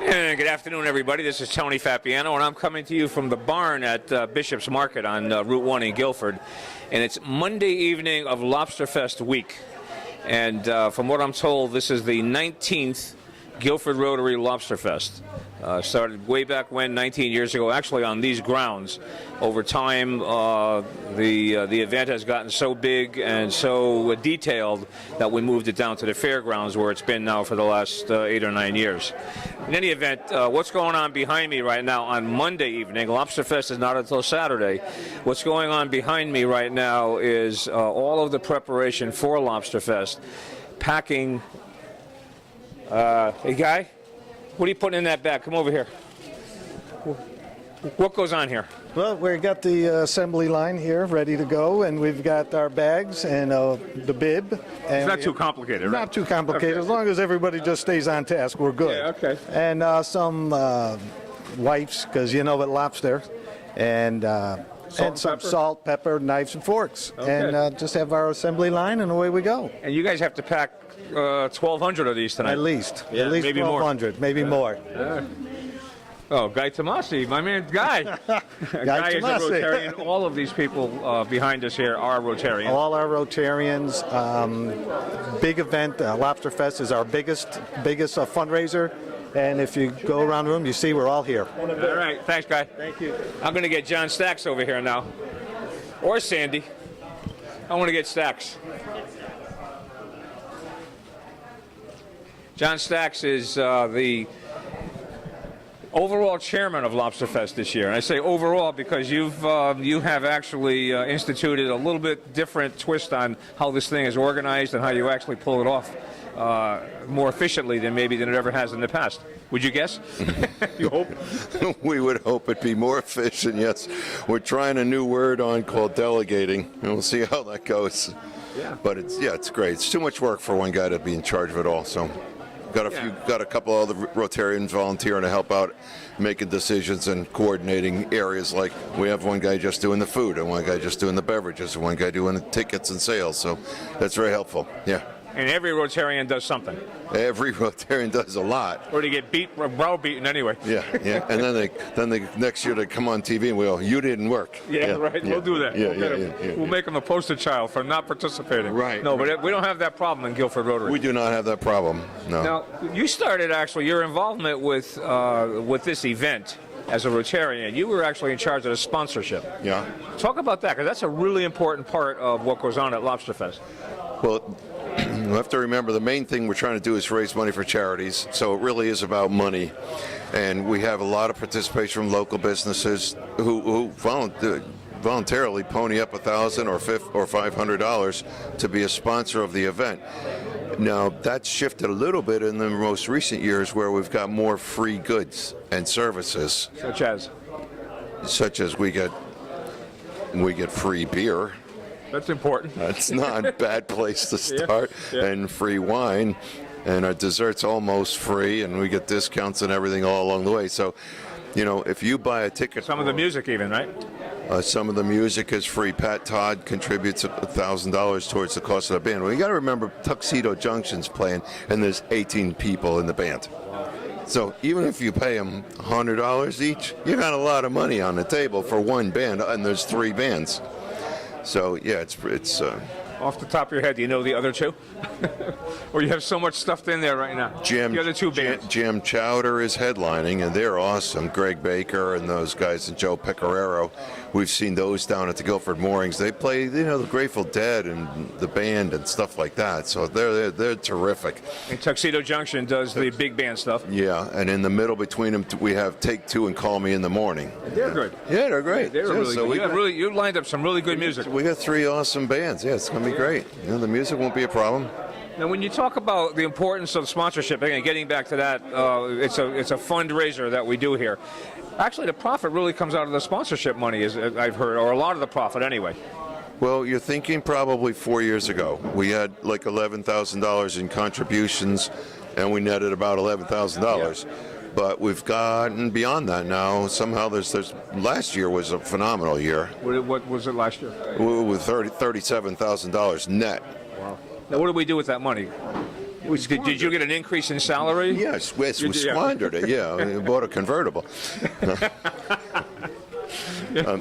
And good afternoon, everybody. This is Tony Fapiano, and I'm coming to you from the barn at Bishop's Market on Route 1 in Guilford. And it's Monday evening of Lobsterfest week. And from what I'm told, this is the 19th Guilford Rotary Lobsterfest. Started way back when, 19 years ago, actually on these grounds. Over time, the event has gotten so big and so detailed that we moved it down to the fairgrounds, where it's been now for the last 8 or 9 years. In any event, what's going on behind me right now on Monday evening? Lobsterfest is not until Saturday. What's going on behind me right now is all of the preparation for Lobsterfest, packing. Hey, guy? What are you putting in that bag? Come over here. What goes on here? Well, we've got the assembly line here ready to go, and we've got our bags and the bib. And it's not too complicated, right? Not too complicated. Okay. As long as everybody just stays on task, we're good. Yeah, okay. And some wipes, because you know what, lobster. And some salt, pepper, knives, and forks. Okay. And just have our assembly line, and away we go. And you guys have to pack 1,200 of these tonight. At least. Yeah, at least maybe 1,200, maybe more. Oh, Guy Tomasi, my man, Guy. Guy is a Rotarian. All of these people behind us here are Rotarians. All are Rotarians. Big event. Lobsterfest is our biggest fundraiser. And if you go around the room, you see we're all here. All right. Thanks, Guy. Thank you. I'm going to get John Stacks over here now. Or Sandy. I want to get Stacks. John Stacks is the overall chairman of Lobsterfest this year. And I say overall because you have actually instituted a little bit different twist on how this thing is organized and how you actually pull it off more efficiently than it ever has in the past. Would you guess? You hope? We would hope it'd be more efficient, yes. We're trying a new word on called delegating, and we'll see how that goes. Yeah. But it's great. It's too much work for one guy to be in charge of it all, so got a couple other Rotarians volunteering to help out, making decisions and coordinating areas. Like we have one guy just doing the food, and one guy just doing the beverages, and one guy doing the tickets and sales. So that's very helpful. Yeah. And every Rotarian does something. Every Rotarian does a lot. Or they get browbeaten anyway. Yeah. And then they next year they come on TV and we go, "You didn't work." Yeah, right. Yeah. We'll do that. Yeah, We'll make them a poster child for not participating. Right. No, but we don't have that problem in Guilford Rotary. We do not have that problem. No. Now, you started actually your involvement with this event as a Rotarian. You were actually in charge of the sponsorship. Yeah. Talk about that, because that's a really important part of what goes on at Lobsterfest. Well, you have to remember the main thing we're trying to do is raise money for charities, so it really is about money. And we have a lot of participation from local businesses who voluntarily pony up $1,000 or $500 to be a sponsor of the event. Now, that's shifted a little bit in the most recent years, where we've got more free goods and services. Such as we get free beer. That's important. That's not a bad place to start. Yeah. And free wine, and our dessert's almost free, and we get discounts and everything all along the way. So, if you buy a ticket, some of the music even, right? Some of the music is free. Pat Todd contributes $1,000 towards the cost of the band. Well, you got to remember Tuxedo Junction's playing, and there's 18 people in the band. So even if you pay them $100 each, you got a lot of money on the table for one band, and there's 3 bands. So yeah, it's off the top of your head, do you know the other two? Or you have so much stuffed in there right now? The other two bands. Jam Chowder is headlining, and they're awesome. Greg Baker and those guys, and Joe Pecoraro. We've seen those down at the Guilford Moorings. They play, the Grateful Dead and the band and stuff like that. So they're terrific. And Tuxedo Junction does the big band stuff. Yeah, and in the middle between them, we have Take Two and Call Me in the Morning. They're good. Yeah, they're great. They're really good. You lined up some really good music. We got 3 awesome bands. Yeah, it's going to be great. The music won't be a problem. Now, when you talk about the importance of sponsorship, again, getting back to that, it's a fundraiser that we do here. Actually, the profit really comes out of the sponsorship money, as I've heard, or a lot of the profit anyway. Well, you're thinking probably 4 years ago. We had like $11,000 in contributions, and we netted about $11,000. But we've gotten beyond that now. Somehow there's last year was a phenomenal year. What was it last year? With $37,000 net. Wow. Now, what do we do with that money? Did you get an increase in salary? Yes, we squandered it. Yeah, we bought a convertible.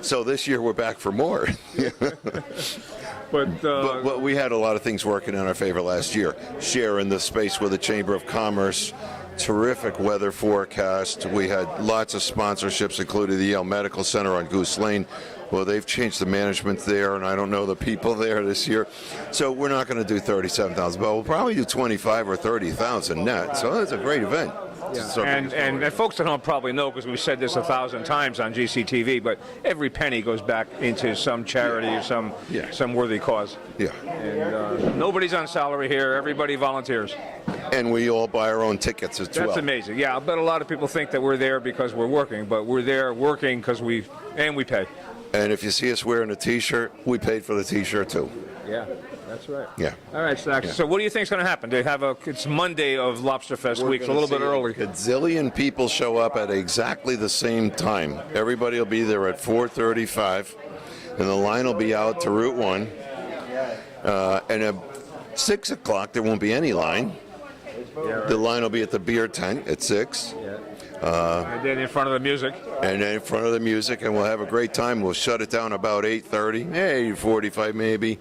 So this year we're back for more. But we had a lot of things working in our favor last year. Sharing the space with the Chamber of Commerce, terrific weather forecast. We had lots of sponsorships, including the Yale Medical Center on Goose Lane. Well, they've changed the management there, and I don't know the people there this year. So we're not going to do 37,000, but we'll probably do 25 or 30,000 net. So that's a great event. Yeah. And folks at home probably know, because we've said this 1,000 times on GCTV, but every penny goes back into some charity or some worthy cause. Yeah. And nobody's on salary here. Everybody volunteers. And we all buy our own tickets as well. That's amazing. Yeah, I bet a lot of people think that we're there because we're working, but we're there working because we pay. And if you see us wearing a T-shirt, we paid for the T-shirt too. Yeah. That's right. Yeah. All right, Stacks. Yeah. So what do you think is going to happen? They have it's Monday of Lobsterfest week, so a little bit early. A gazillion people show up at exactly the same time. Everybody will be there at 4:35, and the line will be out to Route 1. And at 6 o'clock, there won't be any line. Yeah, right. The line will be at the beer tent at 6. Yeah. And then in front of the music. And then in front of the music, and we'll have a great time. We'll shut it down about 8:30, 8:45 maybe.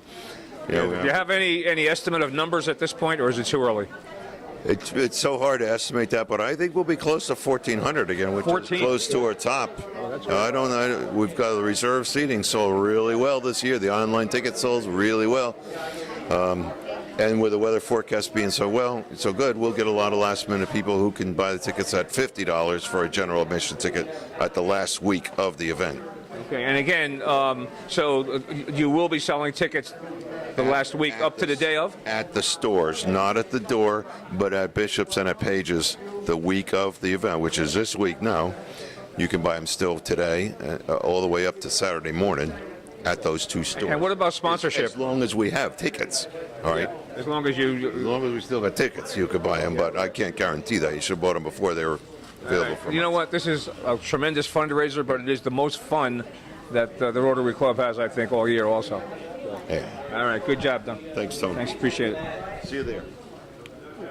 Do you have any estimate of numbers at this point, or is it too early? It's so hard to estimate that, but I think we'll be close to 1,400 again, which is close to our top. Oh, that's right. I don't know. We've got the reserve seating sold really well this year. The online ticket sold really well. And with the weather forecast being so good, we'll get a lot of last-minute people who can buy the tickets at $50 for a general admission ticket at the last week of the event. Okay, and again, so you will be selling tickets the last week up to the day of? At the stores, not at the door, but at Bishop's and at Page's the week of the event, which is this week now. You can buy them still today, all the way up to Saturday morning at those two stores. And what about sponsorship? As long as we have tickets, all right? Yeah, as long as we still got tickets, you could buy them, but I can't guarantee that. You should have bought them before they were available. Right. You know what? This is a tremendous fundraiser, but it is the most fun that the Rotary Club has, I think, all year also. Yeah. All right, good job, Don. Thanks, Tony. Thanks, appreciate it. See you there.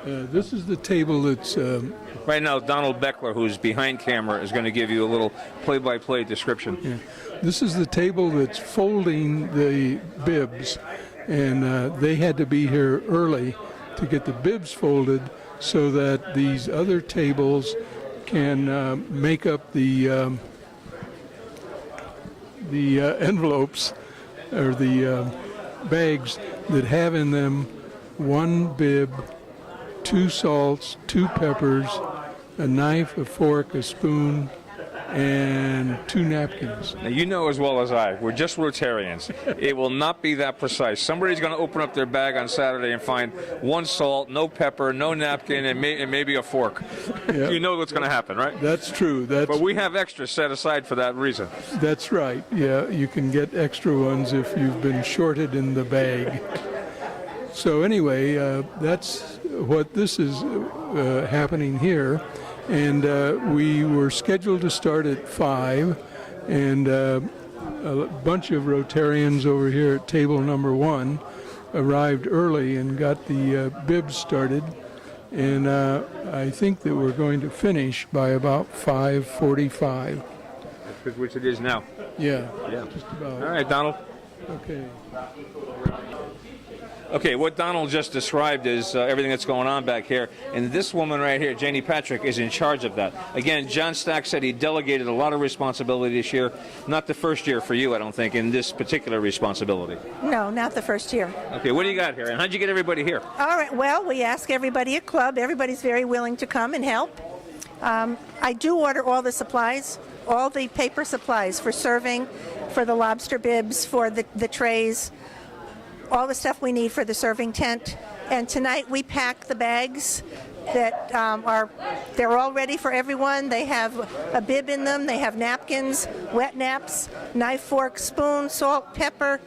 This is the table that's... Right now, Donald Beckler, who's behind camera, is going to give you a little play-by-play description. Yeah. This is the table that's folding the bibs, and they had to be here early to get the bibs folded so that these other tables can make up the envelopes or the bags that have in them 1 bib, 2 salts, 2 peppers, a knife, a fork, a spoon, and 2 napkins. Now, you know as well as I, we're just Rotarians. It will not be that precise. Somebody's going to open up their bag on Saturday and find 1 salt, no pepper, no napkin, and maybe a fork. Yep. You know what's going to happen, right? That's true. But we have extra set aside for that reason. That's right. Yeah, you can get extra ones if you've been shorted in the bag. So anyway, that's what this is happening here. And we were scheduled to start at 5, and a bunch of Rotarians over here at table number 1 arrived early and got the bibs started. And I think that we're going to finish by about 5:45. Which it is now. Yeah, just about. All right, Donald. Okay. Okay, what Donald just described is everything that's going on back here. And this woman right here, Janie Patrick, is in charge of that. Again, John Stack said he delegated a lot of responsibility this year. Not the first year for you, I don't think, in this particular responsibility. No, not the first year. Okay, what do you got here? And how'd you get everybody here? All right, well, we ask everybody at club. Everybody's very willing to come and help. I do order all the supplies, all the paper supplies for serving, for the lobster bibs, for the trays, all the stuff we need for the serving tent. And tonight we pack the bags that they're all ready for everyone. They have a bib in them, they have napkins, wet naps, knife, fork, spoon, salt, pepper,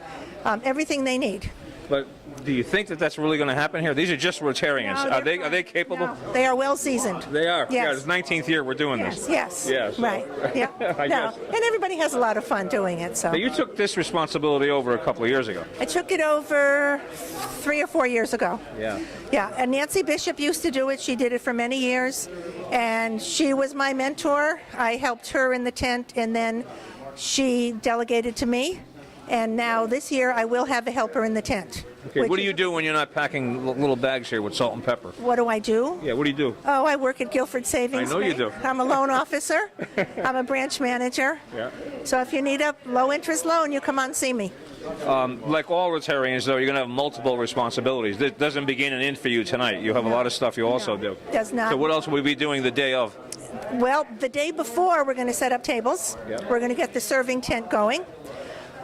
everything they need. But Do you think that that's really going to happen here? These are just Rotarians. No, Are they're they fine. capable? No, they are well seasoned. They are. Yes. Yeah, it's 19th year we're doing Yes, this. yes. Yes. Right. Yeah. I No. guess. And everybody has a lot of fun doing it. So Now, you took this responsibility over a couple of years ago. I took it over 3 or 4 years ago. Yeah. Yeah, and Nancy Bishop used to do it. She did it for many years, and she was my mentor. I helped her in the tent, and then she delegated to me. And now this year, I will have a helper in the tent. Okay. which What do is- you do when you're not packing little bags here with salt and pepper? What do I do? Yeah. What do you do? Oh, I work at Guilford Savings I know you Bank. do. I'm a loan officer. I'm a branch manager. Yeah. So if you need a low-interest loan, you come on and see me. Like all Rotarians, though, you're going to have multiple responsibilities. This doesn't begin and end for you tonight. You have a lot of stuff you also do. Does not. So what else will we be doing the day of? Well, the day before, we're going to set up tables. Yeah. We're going to get the serving tent going.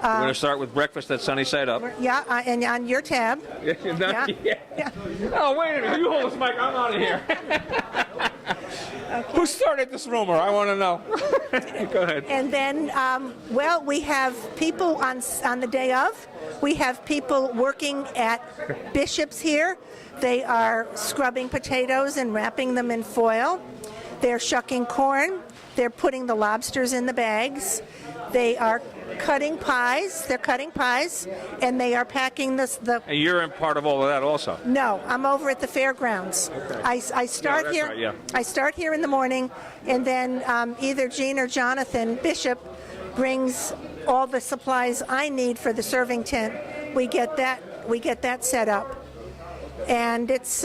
We're going to start with breakfast at Sunny Side Up. Yeah, and on your tab. Yeah. Yeah. Oh, wait a minute. You hold this mic. I'm out of here. Who started this rumor? I want to know. Go ahead. And then, well, we have people on the day of. We have people working at Bishop's here. They are scrubbing potatoes and wrapping them in foil. They're shucking corn. They're putting the lobsters in the bags. They are cutting pies. They're cutting pies, and they are packing the. And you're in part of all of that also. No, I'm over at the fairgrounds. Okay. I start that's here. right, yeah. I start here in the morning, and then either Gene or Jonathan Bishop brings all the supplies I need for the serving tent. We get that set up, and it's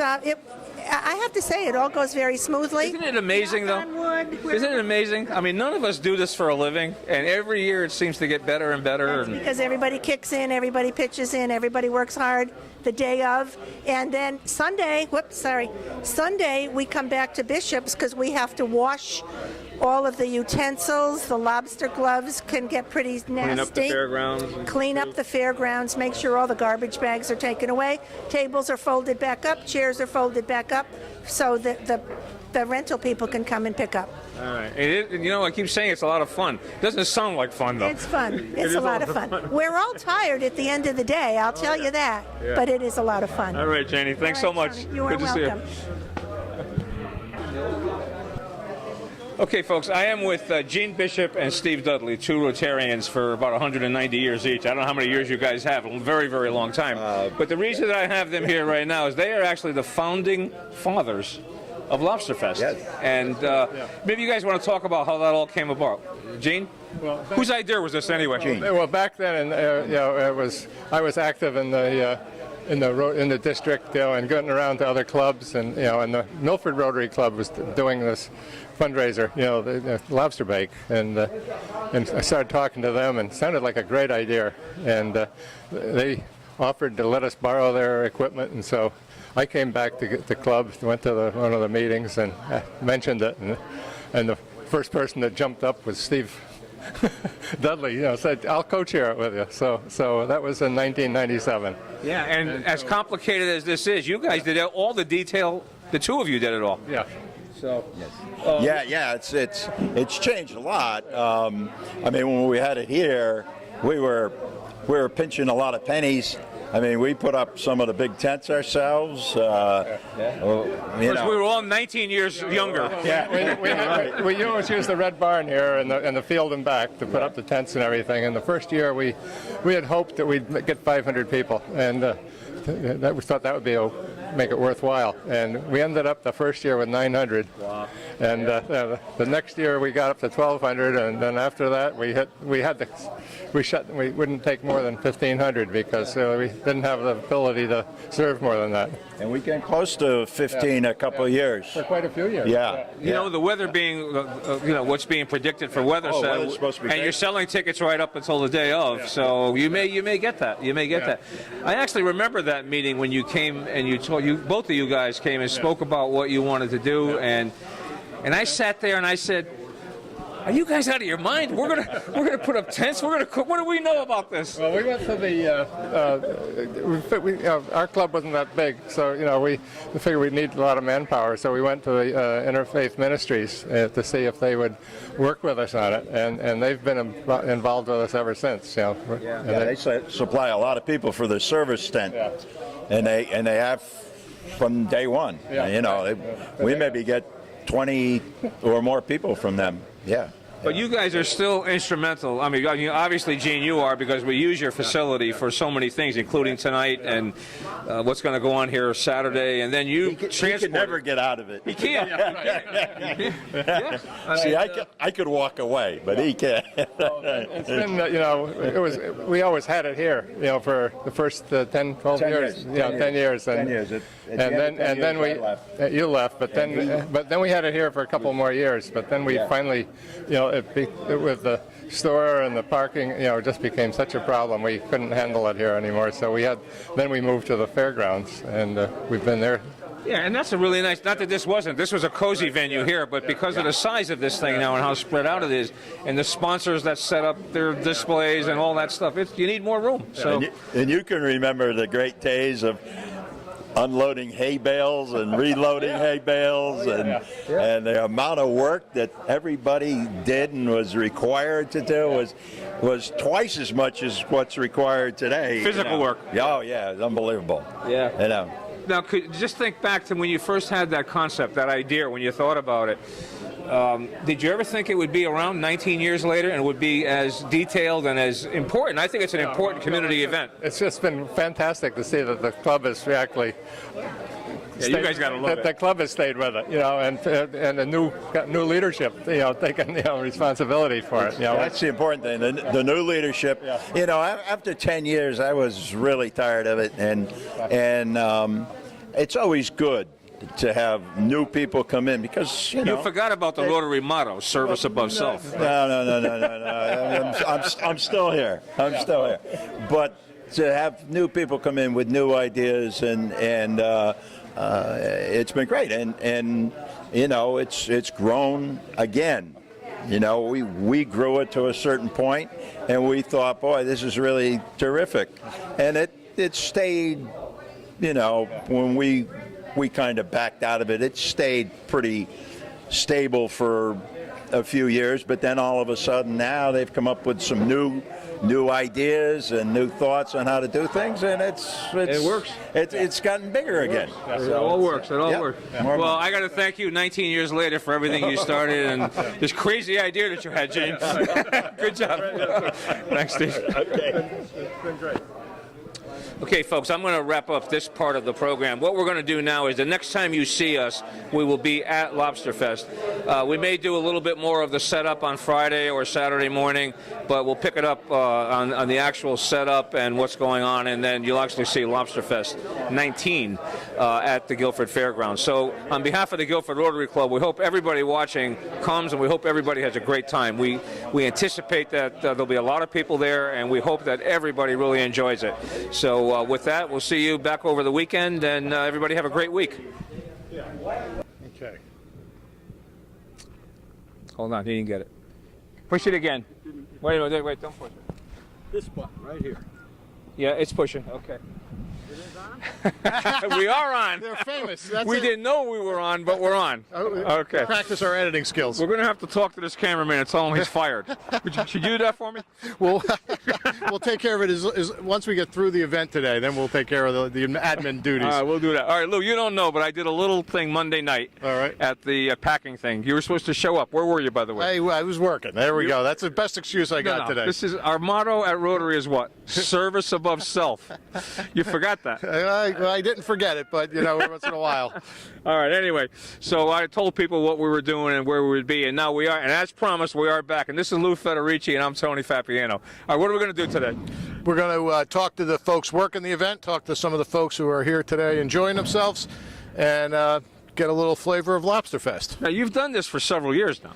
I have to say, it all goes very smoothly. Isn't it amazing, though? Knock on wood. Isn't it amazing? I mean, none of us do this for a living, and every year it seems to get better and better. That's because everybody kicks in, everybody pitches in, everybody works hard the day of. And then Sunday, Sunday we come back to Bishop's because we have to wash all of the utensils. The lobster gloves can get pretty nasty. Clean up the fairgrounds. Clean up the fairgrounds, make sure all the garbage bags are taken away. Tables are folded back up, chairs are folded back up, so that the rental people can come and pick up. All right. I keep saying it's a lot of fun. Doesn't sound like fun, though. It's fun. It It's is a lot of fun. We're all tired at the end of the day, I'll tell you that. Yeah. But it is a lot of fun. All right, Janie. Thanks All so right, much. Tony, you are Good to see you. welcome. Okay, folks, I am with Gene Bishop and Steve Dudley, two Rotarians for about 190 years each. I don't know how many years you guys have, a very, very long time. But the reason that I have them here right now is they are actually the founding fathers of Lobsterfest. Yes. And maybe you guys want to talk about how that all came about. Gene? Well, Whose idea was this anyway? Gene. Well, back then, I was active in the district, and going around to other clubs, and the Milford Rotary Club was doing this fundraiser, the lobster bake, and I started talking to them, and it sounded like a great idea, and they offered to let us borrow their equipment, and so I came back to the club, went to one of the meetings, and mentioned it, and the first person that jumped up was Steve Dudley, said, "I'll co-chair it with you." So that was in 1997. Yeah, and as complicated as this is, you guys did all the detail. The two of you did it all. Yeah. So. Yeah, it's changed a lot. I mean, when we had it here, we were pinching a lot of pennies. I mean, we put up some of the big tents ourselves. We were all 19 years younger. Yeah, we always used the Red Barn here and the field and back to put up the tents and everything. And the first year we had hoped that we'd get 500 people, and we thought that would make it worthwhile. And we ended up the first year with 900. Wow. And the next year we got up to 1,200, and then after that we wouldn't take more than 1,500 because we didn't have the ability to serve more than that. And we came close to 15 a couple of years. For quite a few years. Yeah. You know, the weather being, what's being predicted for weather, weather's supposed to be and great. you're selling tickets right up until the day of, so you may get that. You may get that. I actually remember that meeting when you came and both of you guys came and spoke about what you wanted to do, and I sat there and I said, "Are you guys out of your mind? We're gonna put up tents. We're gonna cook. What do we know about this?" Well, we went to our club wasn't that big, so we figured we'd need a lot of manpower. So we went to the Interfaith Ministries to see if they would work with us on it, and they've been involved with us ever since. They supply a lot of people for the service tent. and they have from day one. We maybe get 20 or more people from them. Yeah. But you guys are still instrumental. I mean, obviously, Gene, you are, because we use your facility for so many things, including tonight and what's going to go on here Saturday. And then you he can never get out of it. He can't. Yeah. See, I could walk away, but he can't. It's been, we always had it here, for the first 10, 12 years. 10 years. 10 years. And then you left, but then we had it here for a couple more years. But then we finally, with the store and the parking, it just became such a problem. We couldn't handle it here anymore. So then we moved to the fairgrounds, and we've been there. Yeah, and that's a really nice, not that this was a cozy venue here, but because of the size of this thing now and how spread out it is, and the sponsors that set up their displays and all that stuff, you need more room. So. And you can remember the great days of unloading hay bales and reloading hay bales, and the amount of work that everybody did and was required to do was twice as much as what's required today. Physical work. Oh yeah, it's unbelievable. Yeah. Now, just think back to when you first had that concept, that idea, when you thought about it. Did you ever think it would be around 19 years later and would be as detailed and as important? I think it's an important community event. It's just been fantastic to see that the club has actually. Yeah, you guys got to love it. The club has stayed with it, and the new leadership, taking responsibility for it. That's the important thing. The new leadership. After 10 years, I was really tired of it, and it's always good to have new people come in because you forgot about the Rotary motto: service above self. No. I'm still here. But to have new people come in with new ideas and it's been great, and it's grown again. We grew it to a certain point, and we thought, boy, this is really terrific, and it stayed. When we kind of backed out of it, it stayed pretty stable for a few years, but then all of a sudden now they've come up with some new ideas and new thoughts on how to do things, and it works. It's gotten bigger again. It all works. Works. Well, I got to thank you 19 years later for everything you started and this crazy idea that you had, James. Good job. Thanks, Steve. Okay. It's been great. Okay, folks, I'm going to wrap up this part of the program. What we're going to do now is the next time you see us, we will be at Lobsterfest. We may do a little bit more of the setup on Friday or Saturday morning, but we'll pick it up on the actual setup and what's going on, and then you'll actually see Lobsterfest 19 at the Guilford Fairgrounds. So on behalf of the Guilford Rotary Club, we hope everybody watching comes, and we hope everybody has a great time. We anticipate that there'll be a lot of people there, and we hope that everybody really enjoys it. So with that, we'll see you back over the weekend, and everybody have a great week. Okay. Hold on, he didn't get it. Push it again. Wait, don't push it. This button right here. Yeah, it's pushing. Okay. We are on. They're famous. We didn't know we were on, but we're on. Okay. Practice our editing skills. We're going to have to talk to this cameraman and tell him he's fired. Should you do that for me? We'll take care of it once we get through the event today. Then we'll take care of the admin duties. All right, we'll do that. All right, Lou, you don't know, but I did a little thing Monday night. All right. At the packing thing. You were supposed to show up. Where were you, by the way? I was working. There we go. That's the best excuse I got today. This is our motto at Rotary is what? Service above self. You forgot that. I didn't forget it, but once in a while. All right. Anyway, so I told people what we were doing and where we would be, and now we are. And as promised, we are back. And this is Lou Federici, and I'm Tony Fapiano. All right. What are we going to do today? We're going to talk to the folks working the event, talk to some of the folks who are here today enjoying themselves, and get a little flavor of Lobsterfest. Now, you've done this for several years now.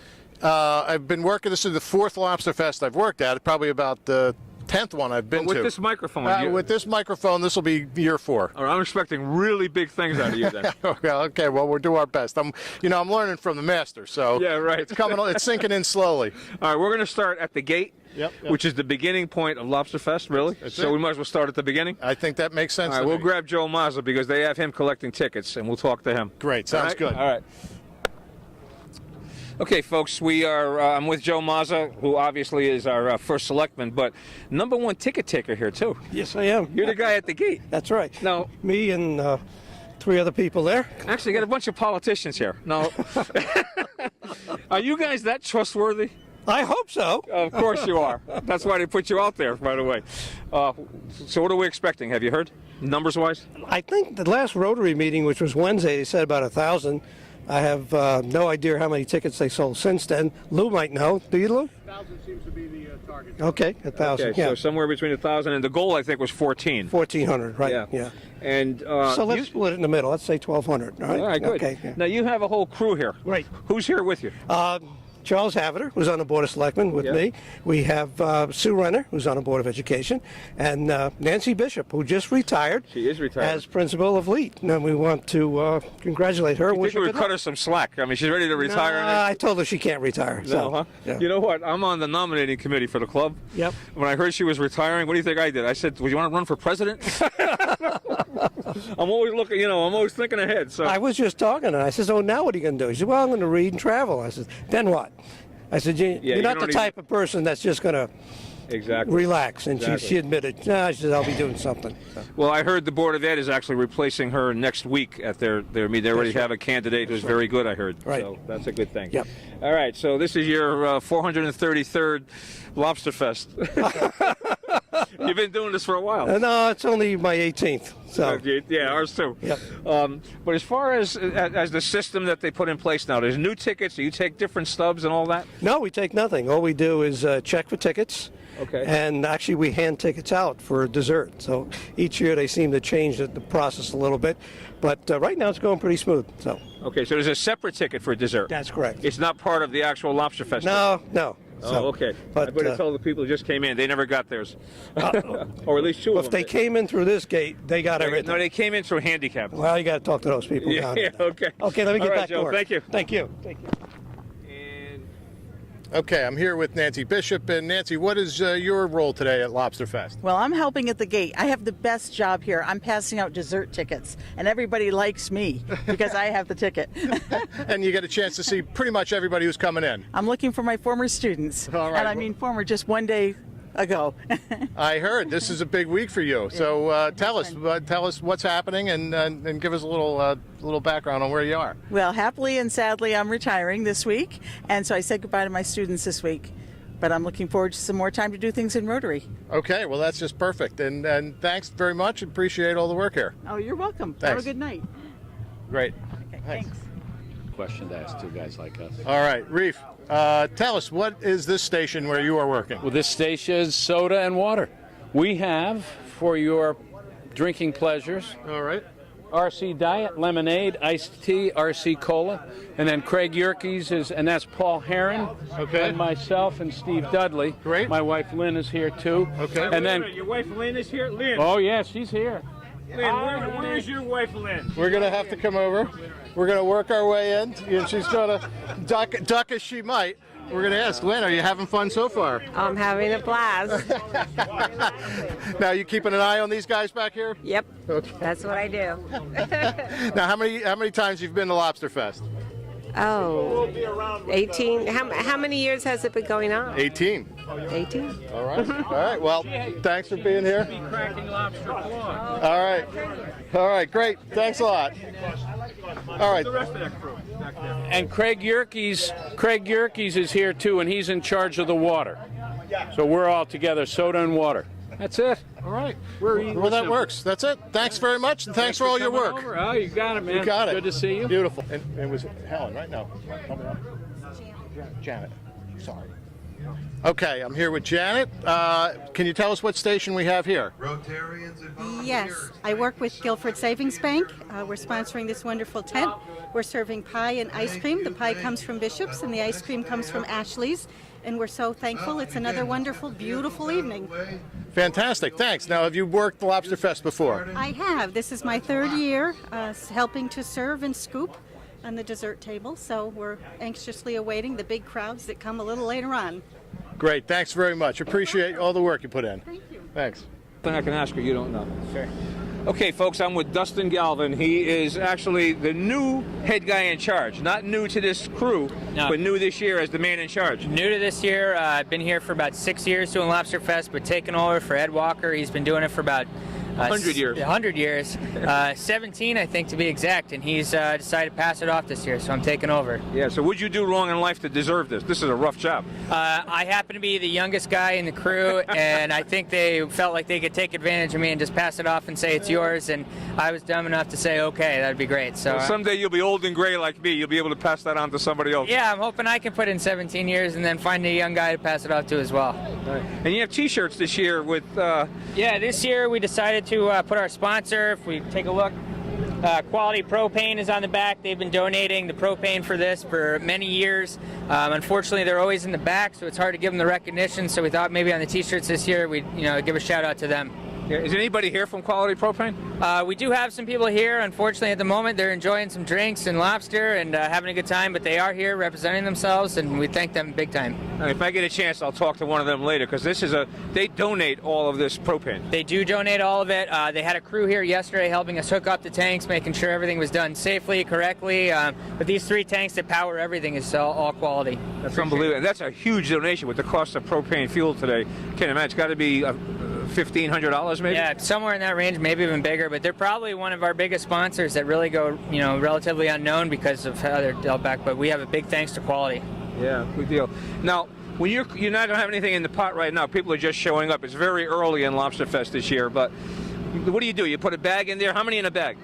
I've been working. This is the 4th Lobsterfest I've worked at. Probably about the 10th one I've been to. With this microphone? With this microphone, this will be year 4. All right, I'm expecting really big things out of you then. Okay, well, we'll do our best. I'm learning from the master, so yeah, right. It's sinking in slowly. All right, we're going to start at the gate, which is the beginning point of Lobsterfest, really. So we might as well start at the beginning. I think that makes sense. All right, we'll grab Joe Mazza because they have him collecting tickets, and we'll talk to him. Great, sounds good. All right. Okay, folks, we are. I'm with Joe Mazza, who obviously is our first selectman, but number one ticket taker here too. Yes, I am. You're the guy at the gate. That's right. Now, Me and 3 other people there. actually, got a bunch of politicians here. Now, are you guys that trustworthy? I hope so. Of course you are. That's why they put you out there, by the way. So what are we expecting? Have you heard, numbers-wise? I think the last Rotary meeting, which was Wednesday, they said about 1,000. I have no idea how many tickets they sold since then. Lou might know. Do you, Lou? 1,000 seems to be the target. Okay, 1,000. Okay, yeah. so somewhere between 1,000 and the goal, I think, was 14. 1,400, right? Yeah. Yeah. And So let's split it in the middle. Let's say 1,200. All right. all right, good. Okay. Yeah. Now you have a whole crew here. Right. Who's here with you? Charles Haviter, who's on the Board of Selectmen with Yeah. me. We have Sue Renner, who's on the Board of Education, and Nancy Bishop, who just retired. She is retired. As principal of LEAT. And we want to congratulate her. I and wish think we her would good cut luck. her some slack. I mean, she's ready to retire. Nah, I told her she can't retire. No, So, huh? yeah. You know what? I'm on the nominating committee for the club. Yep. When I heard she was retiring, what do you think I did? I said, "Well, you want to run for president?" I'm always looking, I'm always thinking ahead. So I was just talking, and I says, "Oh, now what are you going to do?" She said, "Well, I'm going to read and travel." I said, "Then what?" I said, you "You're not the don't type of person that's just going to exactly. relax." And Exactly. she admitted, "No," she said, "I'll be doing something." So, Well, I heard the Board of Ed is actually replacing her next week at their meeting. They already have a candidate who's very good, I heard. Right. So that's a good thing. Yep. All right, so this is your 433rd Lobsterfest. You've been doing this for a while. no, it's only my 18th. So Yeah, ours too. Yep. But as far as the system that they put in place now, there's new tickets. Do you take different stubs and all that? no, we take nothing. All we do is check for tickets. Okay. And actually, we hand tickets out for dessert. So each year they seem to change the process a little bit, but right now it's going pretty smooth. So Okay, so there's a separate ticket for dessert. that's correct. It's not part of the actual Lobsterfest. No. Oh, So, okay. But I better tell the people who just came in. They never got theirs. Or at least two of if them. they came in through this gate, they got everything. No, they came in through handicap. Well, you got to talk to those people. Yeah, down yeah, there. okay. Okay, let me All get right, back Joe, to work. thank you. Thank you. And Okay, I'm here with Nancy Bishop. And Nancy, what is your role today at Lobsterfest? Well, I'm helping at the gate. I have the best job here. I'm passing out dessert tickets, and everybody likes me because I have the ticket. And you get a chance to see pretty much everybody who's coming in. I'm looking for my former students, All right. and I mean former just one day ago. I heard this is a big week for you. So tell us what's happening and give us a little background on where you are. Well, happily and sadly, I'm retiring this week, and so I said goodbye to my students this week. But I'm looking forward to some more time to do things in Rotary. Okay, well that's just perfect. And thanks very much. Appreciate all the work here. Oh, you're welcome. Have Thanks. a good night. Great. Okay, thanks. Question to ask two guys like us. All right, Reef. Tell us, what is this station where you are working? Well, this station is soda and water. We have, for your drinking pleasures, All right. RC Diet, lemonade, iced tea, RC Cola, and then Craig Yerkes is, and that's Paul Heron, Okay. and myself and Steve Dudley. Great. My wife Lynn is here too. Okay. And then, your wife Lynn is here. Lynn, oh yeah, she's here. Lynn, where is your wife Lynn? We're going to have to come over. We're going to work our way in, and she's going to duck as she might. We're going to ask, Lynn, are you having fun so far? I'm having a blast. Now, you keeping an eye on these guys back here? Yep, Okay. that's what I do. Now, how many times you've been to Lobsterfest? Oh, 18. How many years has it been going on? 18. 18? All right. All right. Well, thanks for being here. Cracking lobster claw. All right. All right. Great. Thanks a lot. All right. And Craig Yerkes is here too, and he's in charge of the water. So we're all together, soda and water. That's it. All right. Well, that works. That's it. Thanks very much, and thanks for all your work. Oh, you got it, man. You got it. Good to see you. Beautiful. And it was Helen, right? No. Janet. Sorry. Okay, I'm here with Janet. Can you tell us what station we have here? Rotarians and volunteers. Yes, I work with Guilford Savings Bank. We're sponsoring this wonderful tent. We're serving pie and ice cream. The pie comes from Bishop's and the ice cream comes from Ashley's. And we're so thankful. It's another wonderful, beautiful evening. Fantastic. Thanks. Now, have you worked the Lobsterfest before? I have. This is my third year helping to serve and scoop on the dessert table. So we're anxiously awaiting the big crowds that come a little later on. Great. Thanks very much. Appreciate all the work you put in. Thank you. Thanks. Then I can ask her. You don't know. Okay. Okay, folks, I'm with Dustin Galvin. He is actually the new head guy in charge. Not new to this crew, but new this year as the man in charge. New to this year. I've been here for about 6 years doing Lobsterfest, but taking over for Ed Walker. He's been doing it for about 100 years. 100 years. 17, I think, to be exact, and he's decided to pass it off this year, so I'm taking over. Yeah, so what'd you do wrong in life to deserve this? This is a rough job. I happen to be the youngest guy in the crew, and I think they felt like they could take advantage of me and just pass it off and say it's yours, and I was dumb enough to say, okay, that'd be great. So well, someday you'll be old and gray like me. You'll be able to pass that on to somebody else. Yeah, I'm hoping I can put in 17 years and then find a young guy to pass it off to as well. Right. And you have T-shirts this year with... Yeah, this year we decided to put our sponsor, if we take a look, Quality Propane is on the back. They've been donating the propane for this for many years. Unfortunately, they're always in the back, so it's hard to give them the recognition. So we thought maybe on the T-shirts this year we'd give a shout out to them. Yeah, is anybody here from Quality Propane? We do have some people here. Unfortunately, at the moment, they're enjoying some drinks and lobster and having a good time, but they are here representing themselves, and we thank them big time. If I get a chance, I'll talk to one of them later, because they donate all of this propane. They do donate all of it. They had a crew here yesterday helping us hook up the tanks, making sure everything was done safely, correctly. But these 3 tanks that power everything is all quality. That's unbelievable. And that's a huge donation with the cost of propane fuel today. Can't imagine. It's got to be $1,500 maybe? Yeah, somewhere in that range, maybe even bigger. But they're probably one of our biggest sponsors that really go, relatively unknown because of how they're dealt back. But we have a big thanks to Quality. Yeah, good deal. Now, when you're not going to have anything in the pot right now, people are just showing up. It's very early in Lobsterfest this year, but what do? You put a bag in there? How many in a bag?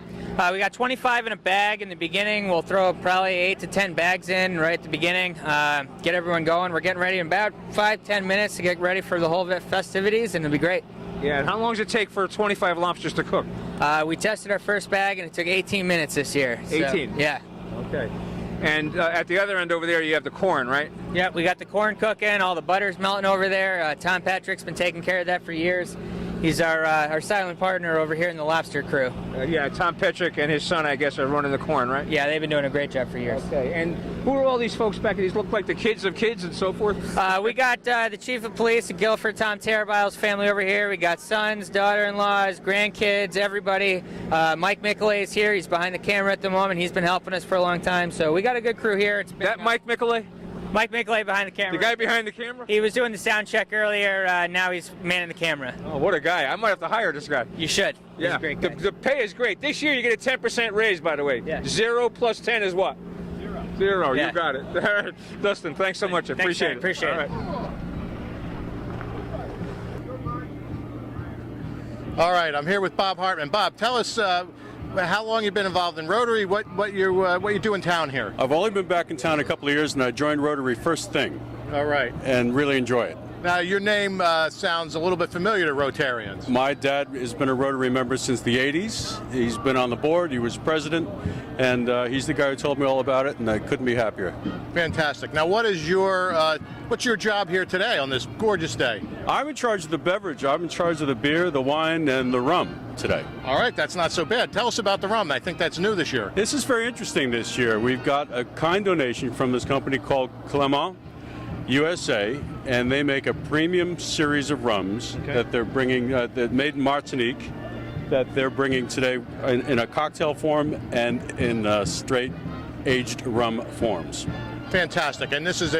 We got 25 in a bag in the beginning. We'll throw probably 8 to 10 bags in right at the beginning. Get everyone going. We're getting ready in about 5-10 minutes to get ready for the whole festivities, and it'll be great. Yeah, and how long does it take for 25 lobsters to cook? We tested our first bag, and it took 18 minutes this year. 18? So, yeah. Okay. And at the other end over there, you have the corn, right? Yeah, we got the corn cooking. All the butter's melting over there. Tom Patrick's been taking care of that for years. He's our silent partner over here in the lobster crew. Yeah, Tom Patrick and his son, I guess, are running the corn, right? Yeah, they've been doing a great job for years. Okay, and who are all these folks back here? These look like the kids of kids and so forth? We got the chief of police of Guilford, Tom Tarabile's family over here. We got sons, daughter-in-laws, grandkids, everybody. Mike Michelay is here. He's behind the camera at the moment. He's been helping us for a long time. So we got a good crew here. That Mike Michelay? Mike Michelay behind the camera. The guy behind the camera? He was doing the sound check earlier. Now he's manning the camera. Oh, what a guy. I might have to hire this guy. You should. Yeah. He's a great guy. The pay is great. This year you get a 10% raise, by the way. Yeah. 0 plus 10 is what? 0. Yeah. You got it. All right. Dustin, thanks so much. I appreciate it. Appreciate it. All right, I'm here with Bob Hartman. Bob, tell us how long you've been involved in Rotary, what you do in town here. I've only been back in town a couple of years, and I joined Rotary first thing. All right. And really enjoy it. Now, your name sounds a little bit familiar to Rotarians. My dad has been a Rotary member since the 80s. He's been on the board, he was president, and he's the guy who told me all about it, and I couldn't be happier. Fantastic. Now, what's your job here today on this gorgeous day? I'm in charge of the beverage. I'm in charge of the beer, the wine, and the rum today. All right, that's not so bad. Tell us about the rum. I think that's new this year. This is very interesting this year. We've got a kind donation from this company called Clement USA, and they make a premium series of rums that they're bringing, that made in Martinique, that they're bringing today in a cocktail form and in straight aged rum forms. Fantastic. And this is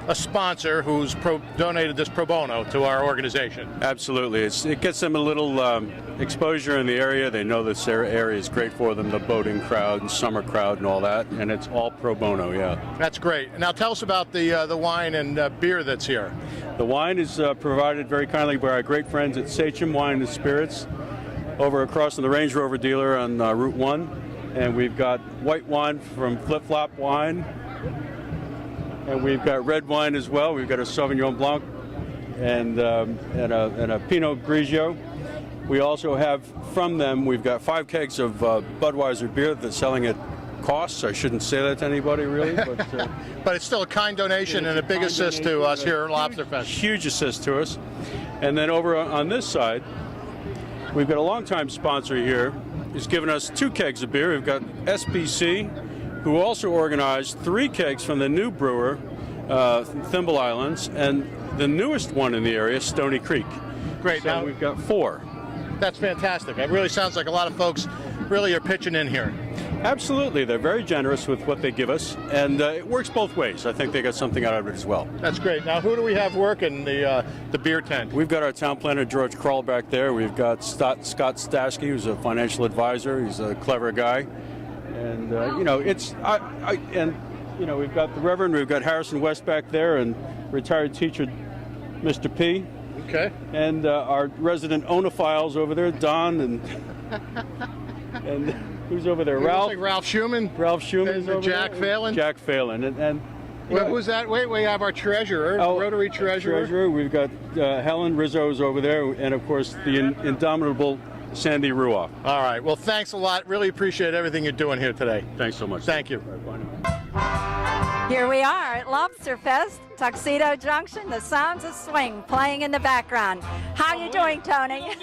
a sponsor who's donated this pro bono to our organization. Absolutely. It gets them a little exposure in the area. They know this area is great for them, the boating crowd and summer crowd and all that, and it's all pro bono, yeah. That's great. Now tell us about the wine and beer that's here. The wine is provided very kindly by our great friends at Sachem Wine and Spirits over across from the Range Rover dealer on Route 1. And we've got white wine from Flip Flop Wine. And we've got red wine as well. We've got a Sauvignon Blanc and a Pinot Grigio. We also have from them, we've got 5 kegs of Budweiser beer that's selling at costs. I shouldn't say that to anybody, really. But, but it's still a kind donation and a big assist to us here at Lobsterfest. Huge assist to us. And then over on this side, we've got a longtime sponsor here who's given us 2 kegs of beer. We've got SPC, who also organized 3 kegs from the new brewer, Thimble Islands, and the newest one in the area, Stony Creek. Great. So now we've got 4. That's fantastic. It really sounds like a lot of folks really are pitching in here. Absolutely. They're very generous with what they give us, and it works both ways. I think they got something out of it as well. That's great. Now, who do we have working the beer tent? We've got our town planner, George Kroll, back there. We've got Scott Stasky, who's a financial advisor. He's a clever guy. And, we've got the Reverend, we've got Harrison West back there, and retired teacher, Mr. P. Okay. And our resident onophiles over there, Don, and who's over there? Ralph. Like Ralph Schumann. Ralph Schumann. And Jack Phelan. Jack Phelan. And who's that? Wait, we have our treasurer, Rotary treasurer. We've got Helen Rizzo's over there, and of course the indomitable Sandy Ruoff. All right. Well, thanks a lot. Really appreciate everything you're doing here today. Thanks so much. Thank you. Here we are at Lobsterfest, Tuxedo Junction, the sounds of swing playing in the background. How you doing, Tony?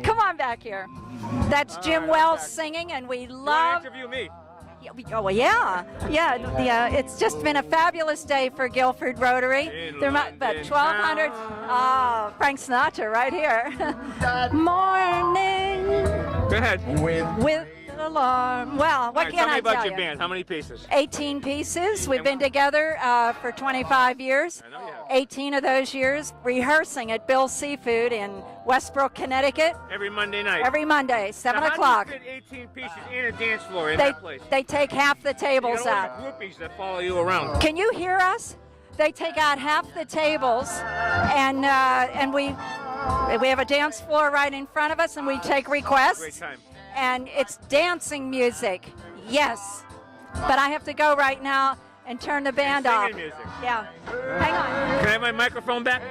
Come on back here. That's Jim Wells singing, and we love... Interview me. Oh, well, yeah. It's just been a fabulous day for Guilford Rotary. There might about 1,200. Oh, Frank Sinatra right here. Morning. Go ahead. With alarm. Well, what can I tell you? Tell me about your band. How many pieces? 18 pieces. We've been together for 25 years. 18 of those years rehearsing at Bill's Seafood in Westbrook, Connecticut. Every Monday night. Every Monday, 7 o'clock. How do you fit 18 pieces in a dance floor in that place? They take half the tables you got out. all the groupies that follow you around. Can you hear us? They take out half the tables, and we have a dance floor right in front of us, and we take requests. Great time. And it's dancing music, yes. But I have to go right now and turn the band off. Music. Yeah. Hang on. Can I have my microphone back?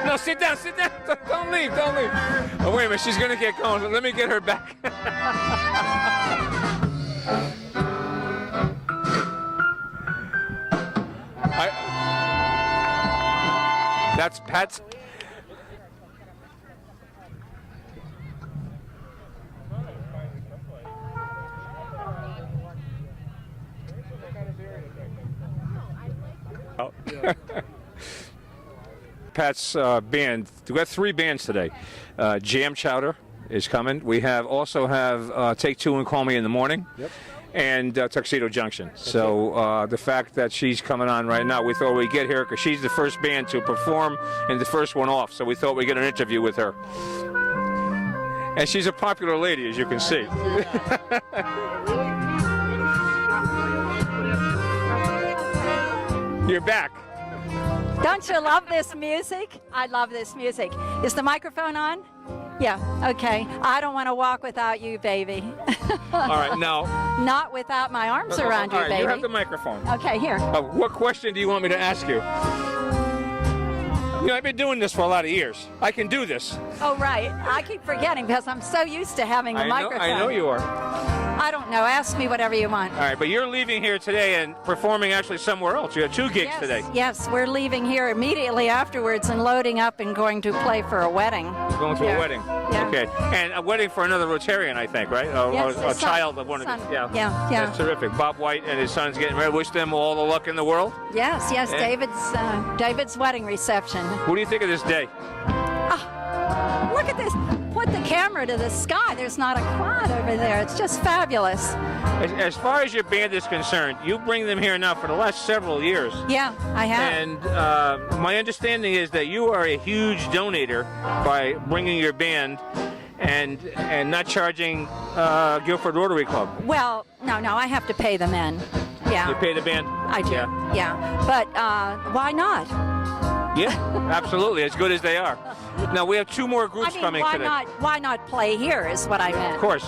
No, sit down. Don't leave. Oh, wait a minute. She's going to get going. Let me get her back. That's Pat's. Pat's band. We got 3 bands today. Jam Chowder is coming. We also have Take Two and Call Me in the Morning. Yep. And Tuxedo Junction. So the fact that she's coming on right now, we thought we'd get here because she's the first band to perform and the first one off. So we thought we'd get an interview with her. And she's a popular lady, as you can see. You're back. Don't you love this music? I love this music. Is the microphone on? Yeah, okay. I don't want to walk without you, baby. All right, now. Not without my arms around you, all right, baby. You have the microphone. Okay, here. What question do you want me to ask you? You know, I've been doing this for a lot of years. I can do this. Oh, right. I keep forgetting because I'm so used to having the microphone. I know you are. I don't know. Ask me whatever you want. All right, but you're leaving here today and performing actually somewhere else. You have 2 gigs today. Yes, we're leaving here immediately afterwards and loading up and going to play for a wedding. Going to a wedding. Yeah. Okay. And a wedding for another Rotarian, I think, right? Yes, a child of one of them. Yeah. Yeah. That's terrific. Bob White and his son's getting married. Wish them all the luck in the world. Yes. David's wedding reception. What do you think of this day? Look at this. Put the camera to the sky. There's not a cloud over there. It's just fabulous. As far as your band is concerned, you bring them here now for the last several years. Yeah, I have. And my understanding is that you are a huge donator by bringing your band and not charging Guilford Rotary Club. Well, no, I have to pay the men. Yeah. You pay the band? I do. Yeah. But why not? Yeah, absolutely. As good as they are. Now, we have 2 more groups coming today. Why not play here is what I meant. Of course.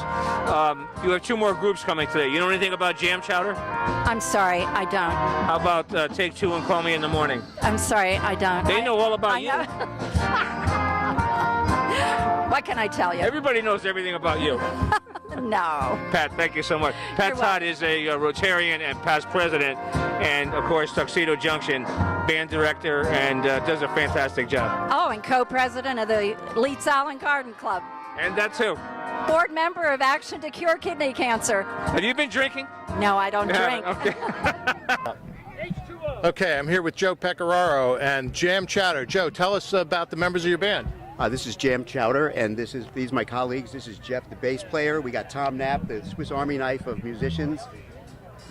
You have 2 more groups coming today. You know anything about Jam Chowder? I'm sorry, I don't. How about Take Two and Call Me in the Morning? I'm sorry, I don't. They know all about you. What can I tell you? Everybody knows everything about you. No. Pat, thank you so much. Pat Todd is a Rotarian and past president, and of course Tuxedo Junction band director, and does a fantastic job. Oh, and co-president of the Leeds Island Garden Club. And that too. Board member of Action to Cure Kidney Cancer. Have you been drinking? No, I don't drink. Okay. Okay, I'm here with Joe Pecoraro and Jam Chowder. Joe, tell us about the members of your band. This is Jam Chowder, and these are my colleagues. This is Jeff, the bass player. We got Tom Knapp, the Swiss Army knife of musicians.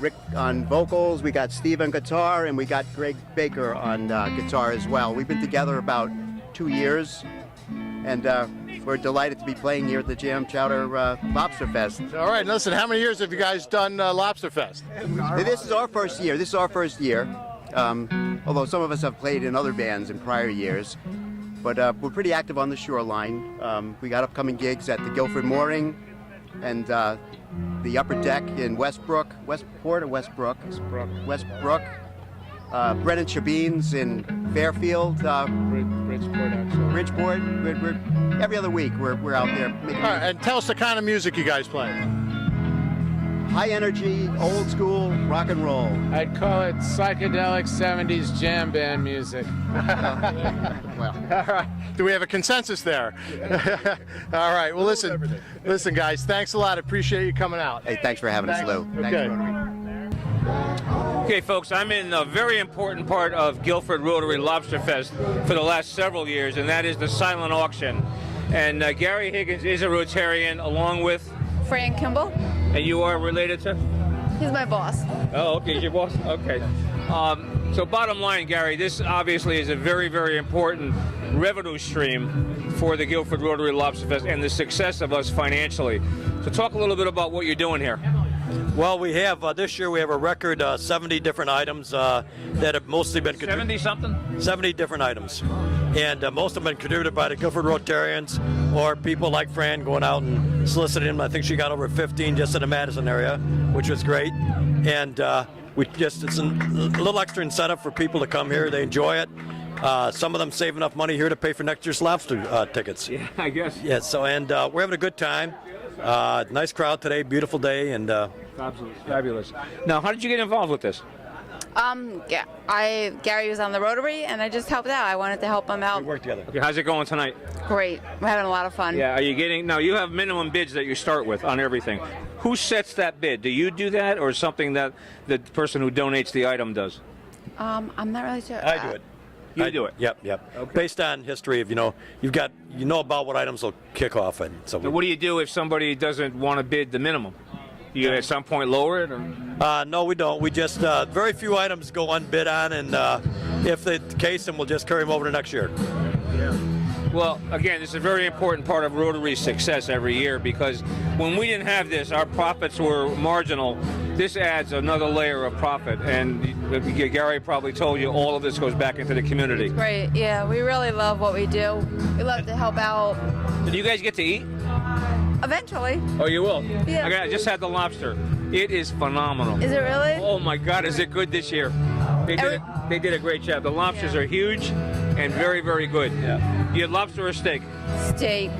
Rick on vocals. We got Steve on guitar, and we got Greg Baker on guitar as well. We've been together about 2 years, and we're delighted to be playing here at the Jam Chowder Lobsterfest. All right, listen, how many years have you guys done Lobsterfest? This is our first year. Although some of us have played in other bands in prior years. But we're pretty active on the shoreline. We got upcoming gigs at the Guilford Mooring and the Upper Deck in Westport or Westbrook? Westbrook. Brennan Chabines in Fairfield. Bridgeport, actually. Bridgeport. We're every other week we're out there. All right, and tell us the kind of music you guys play. High energy, old school, rock and roll. I'd call it psychedelic 70s jam band music. Well, all right. Do we have a consensus there? All right. Well, listen, guys. Thanks a lot. Appreciate you coming out. Hey, thanks for having us, Lou. Okay. Okay, folks, I'm in a very important part of Guilford Rotary Lobsterfest for the last several years, and that is the silent auction. And Gary Higgins is a Rotarian, along with Fran Kimball. And you are related to? He's my boss. Oh, okay, he's your boss? Okay. So bottom line, Gary, this obviously is a very, very important revenue stream for the Guilford Rotary Lobsterfest and the success of us financially. So talk a little bit about what you're doing here. Well, we have, this year we have a record 70 different items that have mostly been 70-something? 70 different items. And most have been contributed by the Guilford Rotarians or people like Fran going out and soliciting them. I think she got over 15 just in the Madison area, which was great. And it's a little extra incentive for people to come here. They enjoy it. Some of them save enough money here to pay for next year's lobster tickets. Yeah, I guess. Yeah, so, and we're having a good time. Nice crowd today, beautiful day, and absolutely fabulous. Now, how did you get involved with this? Gary was on the Rotary, and I just helped out. I wanted to help him out. We work together. Okay, how's it going tonight? Great. We're having a lot of fun. Yeah, are you getting, now you have minimum bids that you start with on everything. Who sets that bid? Do you do that, or something that the person who donates the item does? I'm not really sure. I do it. You do it? Yep. Okay. Based on history of, you know about what items will kick off. And so what do you do if somebody doesn't want to bid the minimum? You at some point lower it? Or? No, we don't. We just, very few items go unbid on, and if the case, then we'll just carry them over to next year. Yeah. Well, again, this is a very important part of Rotary's success every year, because when we didn't have this, our profits were marginal. This adds another layer of profit, and Gary probably told you all of this goes back into the community. Great, yeah, we really love what we do. We love to help out. Do you guys get to eat? Eventually. Oh, you will? Yeah. I just had the lobster. It is phenomenal. Is it really? Oh my God, is it good this year? They did a great job. The lobsters are huge and very, very good. Yeah. You had lobster or steak? Steak.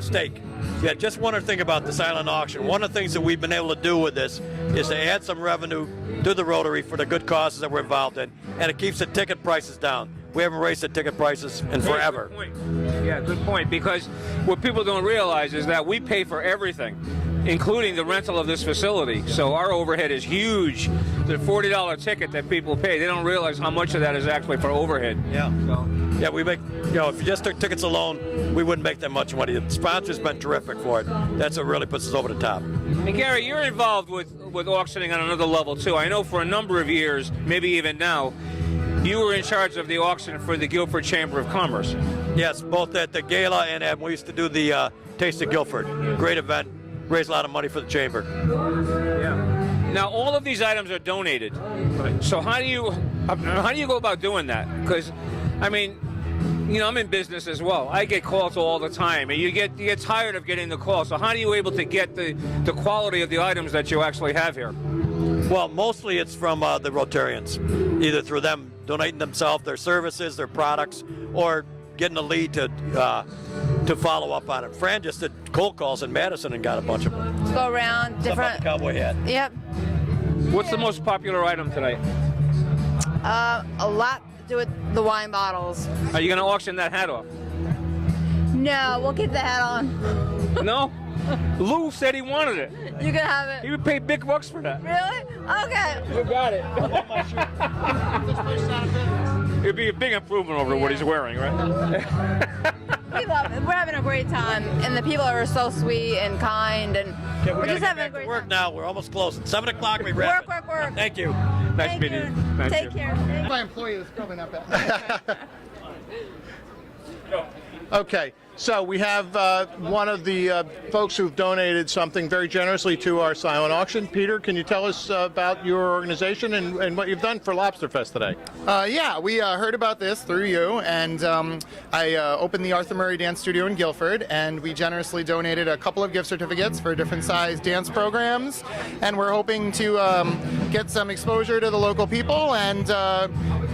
Steak. Yeah, just one other thing about the silent auction. One of the things that we've been able to do with this is to add some revenue to the Rotary for the good causes that we're involved in, and it keeps the ticket prices down. We haven't raised the ticket prices in forever. Good point. Yeah, good point. Because what people don't realize is that we pay for everything, including the rental of this facility. So our overhead is huge. The $40 ticket that people pay, they don't realize how much of that is actually for overhead. Yeah. Yeah, we make, if you just took tickets alone, we wouldn't make that much money. The sponsor's been terrific for it. That's what really puts us over the top. And Gary, you're involved with auctioning on another level too. I know for a number of years, maybe even now, you were in charge of the auction for the Guilford Chamber of Commerce. Yes, both at the gala and we used to do the Taste of Guilford. Great event, raised a lot of money for the chamber. Yeah. Now all of these items are donated. So how do you go about doing that? Because, I mean, I'm in business as well. I get calls all the time, and you get tired of getting the calls. So how are you able to get the quality of the items that you actually have here? Well, mostly it's from the Rotarians, either through them donating themselves, their services, their products, or getting a lead to follow up on it. Fran just did cold calls in Madison and got a bunch of them. Go around different. Stuff on the cowboy hat. Yep. What's the most popular item tonight? A lot to do with the wine bottles. Are you going to auction that hat off? No, we'll keep the hat on. No? Lou said he wanted it. You can have it. He would pay big bucks for that. Really? Okay. You got it. It'd be a big improvement over what he's wearing, right? We love it. We're having a great time, and the people are so sweet and kind, and we're just having a great Work now. We're almost close. At 7 o'clock, we wrap. Work. Thank you. Nice meeting you. Thank Take you. care. My employee is probably not bad. Okay, so we have one of the folks who've donated something very generously to our silent auction. Peter, can you tell us about your organization and what you've done for Lobsterfest today? Yeah, we heard about this through you, and I opened the Arthur Murray Dance Studio in Guilford, and we generously donated a couple of gift certificates for different size dance programs, and we're hoping to get some exposure to the local people and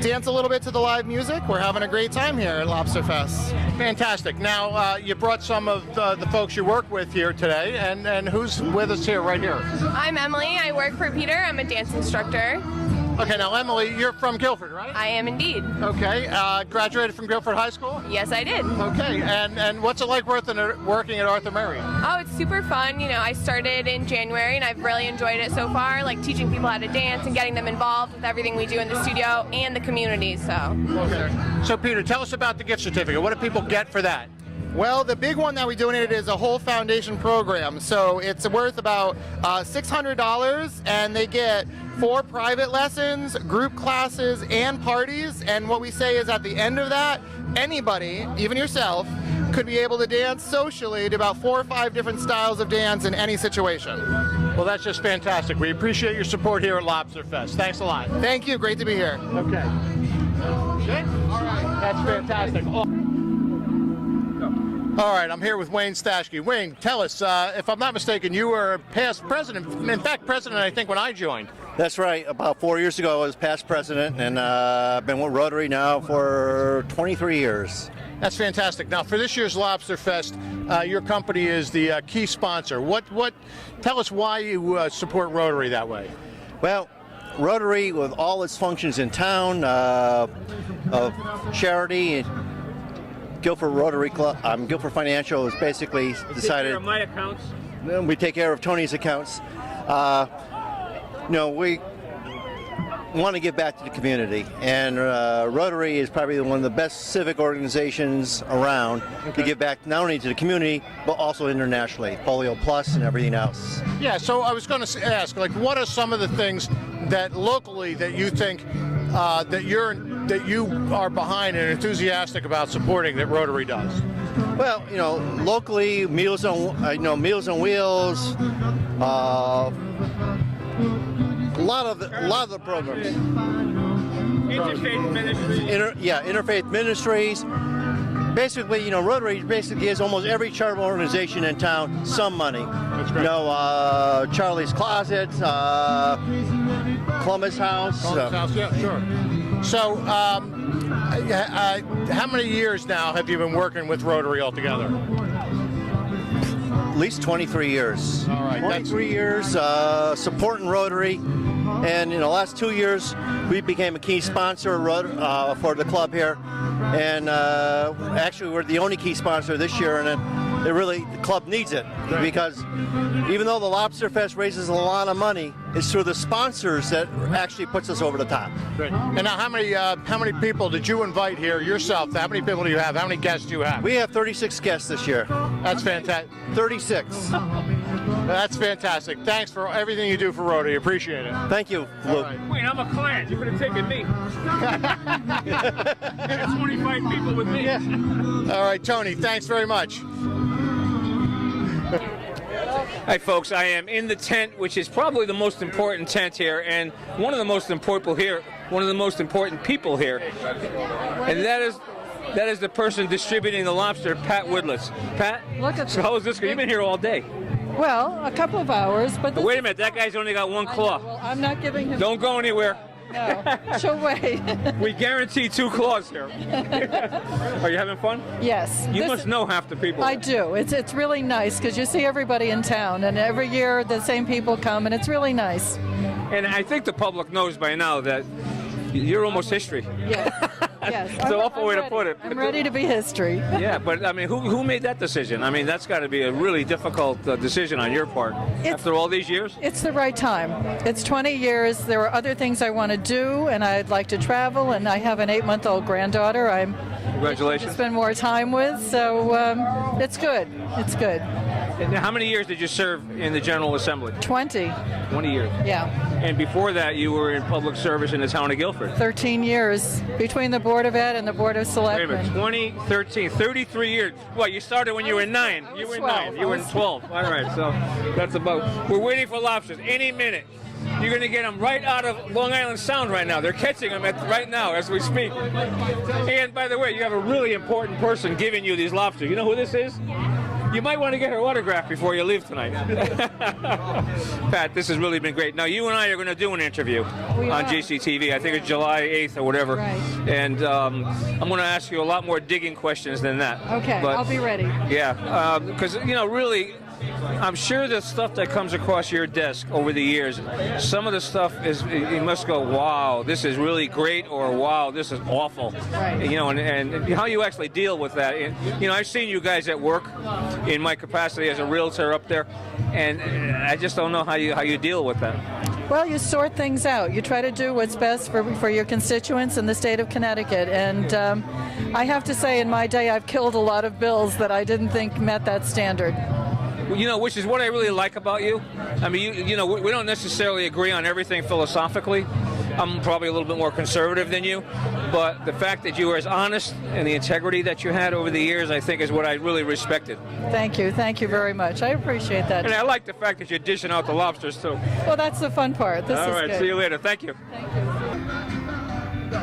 dance a little bit to the live music. We're having a great time here at Lobsterfest. Fantastic. Now, you brought some of the folks you work with here today, and who's with us here, right here? I'm Emily. I work for Peter. I'm a dance instructor. Okay, now Emily, you're from Guilford, right? I am indeed. Okay, graduated from Guilford High School? Yes, I did. Okay, and what's it like working at Arthur Murray? Oh, it's super fun. You know, I started in January and I've really enjoyed it so far, like teaching people how to dance and getting them involved with everything we do in the studio and the community, so. Okay. So Peter, tell us about the gift certificate. What do people get for that? Well, the big one that we donated is a whole foundation program. So it's worth about $600, and they get 4 private lessons, group classes, and parties. And what we say is at the end of that, anybody, even yourself, could be able to dance socially to about 4 or 5 different styles of dance in any situation. Well, that's just fantastic. We appreciate your support here at Lobsterfest. Thanks a lot. Thank you. Great to be here. Okay. Good? All right. That's fantastic. All right, I'm here with Wayne Stashke. Wayne, tell us, if I'm not mistaken, you were past president. In fact, president, I think, when I joined. That's right. About 4 years ago, I was past president, and I've been with Rotary now for 23 years. That's fantastic. Now, for this year's Lobsterfest, your company is the key sponsor. Tell us why you support Rotary that way. Well, Rotary, with all its functions in town, of charity, Guilford Rotary Club, Guilford Financial has basically decided. Take care of my accounts. We take care of Tony's accounts. We want to give back to the community, and Rotary is probably one of the best civic organizations around to give back not only to the community but also internationally, Polio Plus and everything else. Yeah, so I was going to ask, what are some of the things that locally that you think that you are behind and enthusiastic about supporting that Rotary does? Well, locally, Meals on Wheels, a lot of the programs. Interfaith ministries. Interfaith ministries. Basically, Rotary basically gives almost every charitable organization in town some money. That's great. Charlie's Closet, Columbus House. Yeah, sure. So, how many years now have you been working with Rotary altogether? At least 23 years. All right. 23 years supporting Rotary. And in the last 2 years, we became a key sponsor for the club here. And actually, we're the only key sponsor this year, and the club needs it. Right. Because even though the Lobsterfest raises a lot of money, it's through the sponsors that actually puts us over the top. Great. And now, how many people did you invite here yourself? How many people do you have? How many guests do you have? We have 36 guests this year. That's fantastic. 36. That's fantastic. Thanks for everything you do for Rotary. Appreciate it. Thank you, Luke. Right. Wait, I'm a client. You could have taken me. There's 25 people with me. Yeah. All right, Tony, thanks very much. Hi, folks. I am in the tent, which is probably the most important tent here, and one of the most important people here, and that is the person distributing the lobster, Pat Woodless. Pat, look at so how is this? You've been here all day. Well, a couple of hours, but wait a minute. That guy's only got one claw. Well, I'm not giving him. Don't go anywhere. No, she'll wait. We guarantee 2 claws here. Are you having fun? Yes. You must know half the people. I do. It's really nice because you see everybody in town, and every year the same people come, and it's really nice. And I think the public knows by now that you're almost history. Yes. It's an awful way to put it. I'm ready to be history. Yeah, but I mean, who made that decision? I mean, that's got to be a really difficult decision on your part after all these years. It's the right time. It's 20 years. There are other things I want to do, and I'd like to travel, and I have an 8-month-old granddaughter I'm Congratulations. to spend more time with, so it's good. It's good. And how many years did you serve in the General Assembly? 20. 20 years. Yeah. And before that, you were in public service in the town of Guilford. 13 years between the Board of Ed and the Board of Wait a Selectmen. minute, 2013, 33 years. Well, you started when you were 9. You were 9. You were 12. All right, so that's about. We're waiting for lobsters any minute. You're going to get them right out of Long Island Sound right now. They're catching them right now as we speak. And by the way, you have a really important person giving you these lobsters. You know who this is? You might want to get her autograph before you leave tonight. Pat, this has really been great. Now, you and I are going to do an interview on GCTV. I think it's July 8th or whatever. Right. And I'm going to ask you a lot more digging questions than that. Okay, But, I'll be ready. yeah, because, really, I'm sure the stuff that comes across your desk over the years, some of the stuff is, you must go, wow, this is really great, or wow, this is awful. Right. And how you actually deal with that. And, I've seen you guys at work in my capacity as a realtor up there, and I just don't know how you deal with that. Well, you sort things out. You try to do what's best for your constituents in the state of Connecticut. And I have to say, in my day, I've killed a lot of bills that I didn't think met that standard. Which is what I really like about you. I mean, we don't necessarily agree on everything philosophically. I'm probably a little bit more conservative than you, but the fact that you were as honest and the integrity that you had over the years, I think, is what I really respected. Thank you very much. I appreciate that. And I like the fact that you're dishing out the lobsters too. Well, that's the fun part. This All is right, good. see you later. Thank you.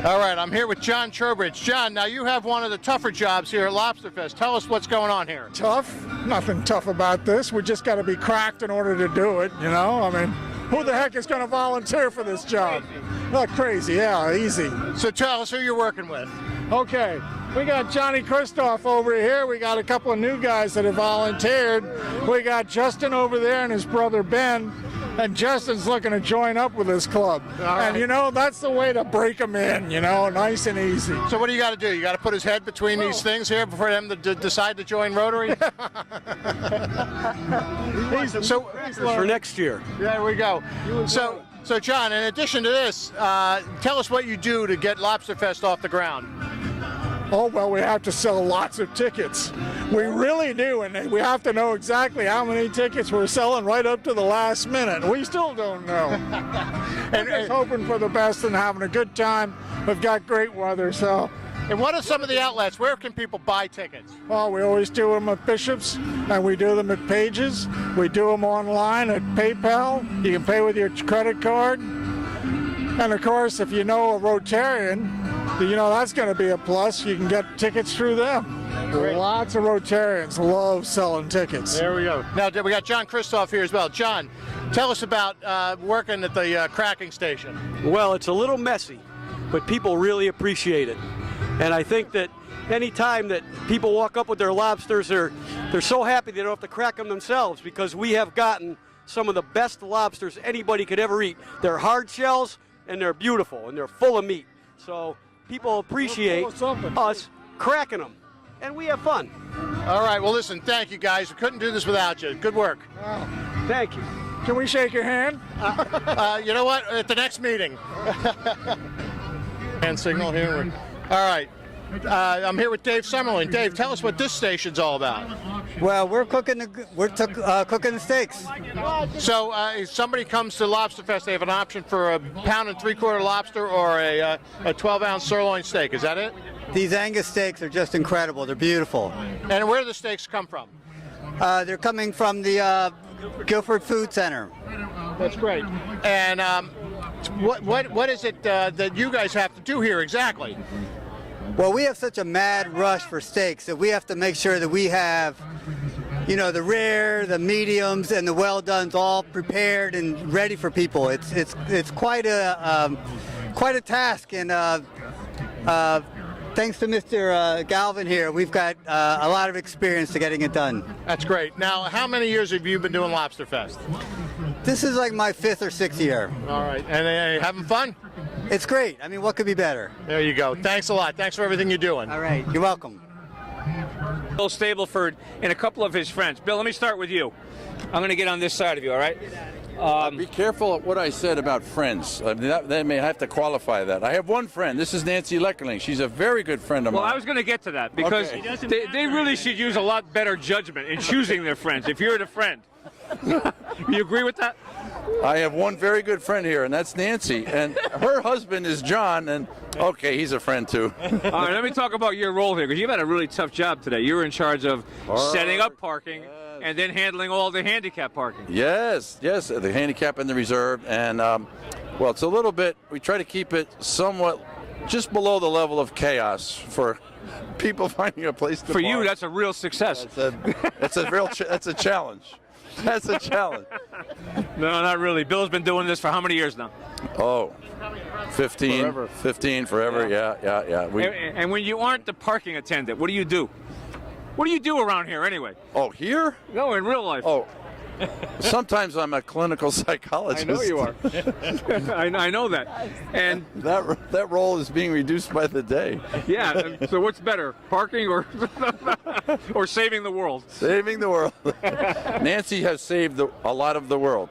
All right, I'm here with John Trowbridge. John, now you have one of the tougher jobs here at Lobsterfest. Tell us what's going on here. Tough? Nothing tough about this. We just got to be cracked in order to do it, I mean, who the heck is going to volunteer for this job? Not crazy, yeah, easy. So tell us who you're working with. Okay, we got Johnny Kristoff over here. We got a couple of new guys that have volunteered. We got Justin over there and his brother Ben. And Justin's looking to join up with this club. Right. And, that's the way to break them in, nice and easy. So what do you got to do? You got to put his head between these things here for them to decide to join Rotary? For next year. There we go. So John, in addition to this, tell us what you do to get Lobsterfest off the ground. Oh, well, we have to sell lots of tickets. We really do, and we have to know exactly how many tickets we're selling right up to the last minute. We still don't know. We're just hoping for the best and having a good time. We've got great weather, so. And what are some of the outlets? Where can people buy tickets? Well, we always do them at Bishop's, and we do them at Pages. We do them online at PayPal. You can pay with your credit card. And, of course, if you know a Rotarian, that's going to be a plus. You can get tickets through them. Great. Lots of Rotarians love selling tickets. There we go. Now, we got John Kristoff here as well. John, tell us about working at the cracking station. Well, it's a little messy, but people really appreciate it. And I think that any time that people walk up with their lobsters, they're so happy they don't have to crack them themselves, because we have gotten some of the best lobsters anybody could ever eat. They're hard shells, and they're beautiful, and they're full of meat. So people appreciate us cracking them, and we have fun. All right, well, listen, thank you, guys. We couldn't do this without you. Good work. Thank you. Can we shake your hand? You know what? At the next meeting. Hand signal here. All right. I'm here with Dave Summerlin. Dave, tell us what this station's all about. Well, we're cooking the steaks. So if somebody comes to Lobsterfest, they have an option for a 1 3/4 pound lobster or a 12-ounce sirloin steak. Is that it? These Angus steaks are just incredible. They're beautiful. And where do the steaks come from? They're coming from the Guilford Food Center. That's great. And what is it that you guys have to do here exactly? Well, we have such a mad rush for steaks that we have to make sure that we have, the rare, the mediums, and the well-dones all prepared and ready for people. It's quite a task, and thanks to Mr. Galvin here, we've got a lot of experience to getting it done. That's great. Now, how many years have you been doing Lobsterfest? This is like my 5th or 6th year. All right. And having fun? It's great. I mean, what could be better? There you go. Thanks a lot. Thanks for everything you're doing. All right. You're welcome. Bill Stableford and a couple of his friends. Bill, let me start with you. I'm going to get on this side of you, all right? Be careful of what I said about friends. They may have to qualify that. I have one friend. This is Nancy Leckerling. She's a very good friend of mine. Well, I was going to get to that because they really should use a lot better judgment in choosing their friends if you're the friend. You agree with that? I have one very good friend here, and that's Nancy. And her husband is John, and okay, he's a friend too. All right, let me talk about your role here because you've had a really tough job today. You were in charge of setting up parking and then handling all the handicap parking. Yes, the handicap and the reserve. And, well, it's a little bit, we try to keep it somewhat just below the level of chaos for people finding a place to park. For you, that's a real success. That's a challenge. That's a challenge. No, not really. Bill's been doing this for how many years now? Oh, 15. Forever. 15, forever, yeah. And when you aren't the parking attendant, what do you do? What do you do around here anyway? Oh, here? No, in real life. Oh, sometimes I'm a clinical psychologist. I know you are. I know that. And that role is being reduced by the day. Yeah. So what's better, parking or or saving the world? Saving the world. Nancy has saved a lot of the world.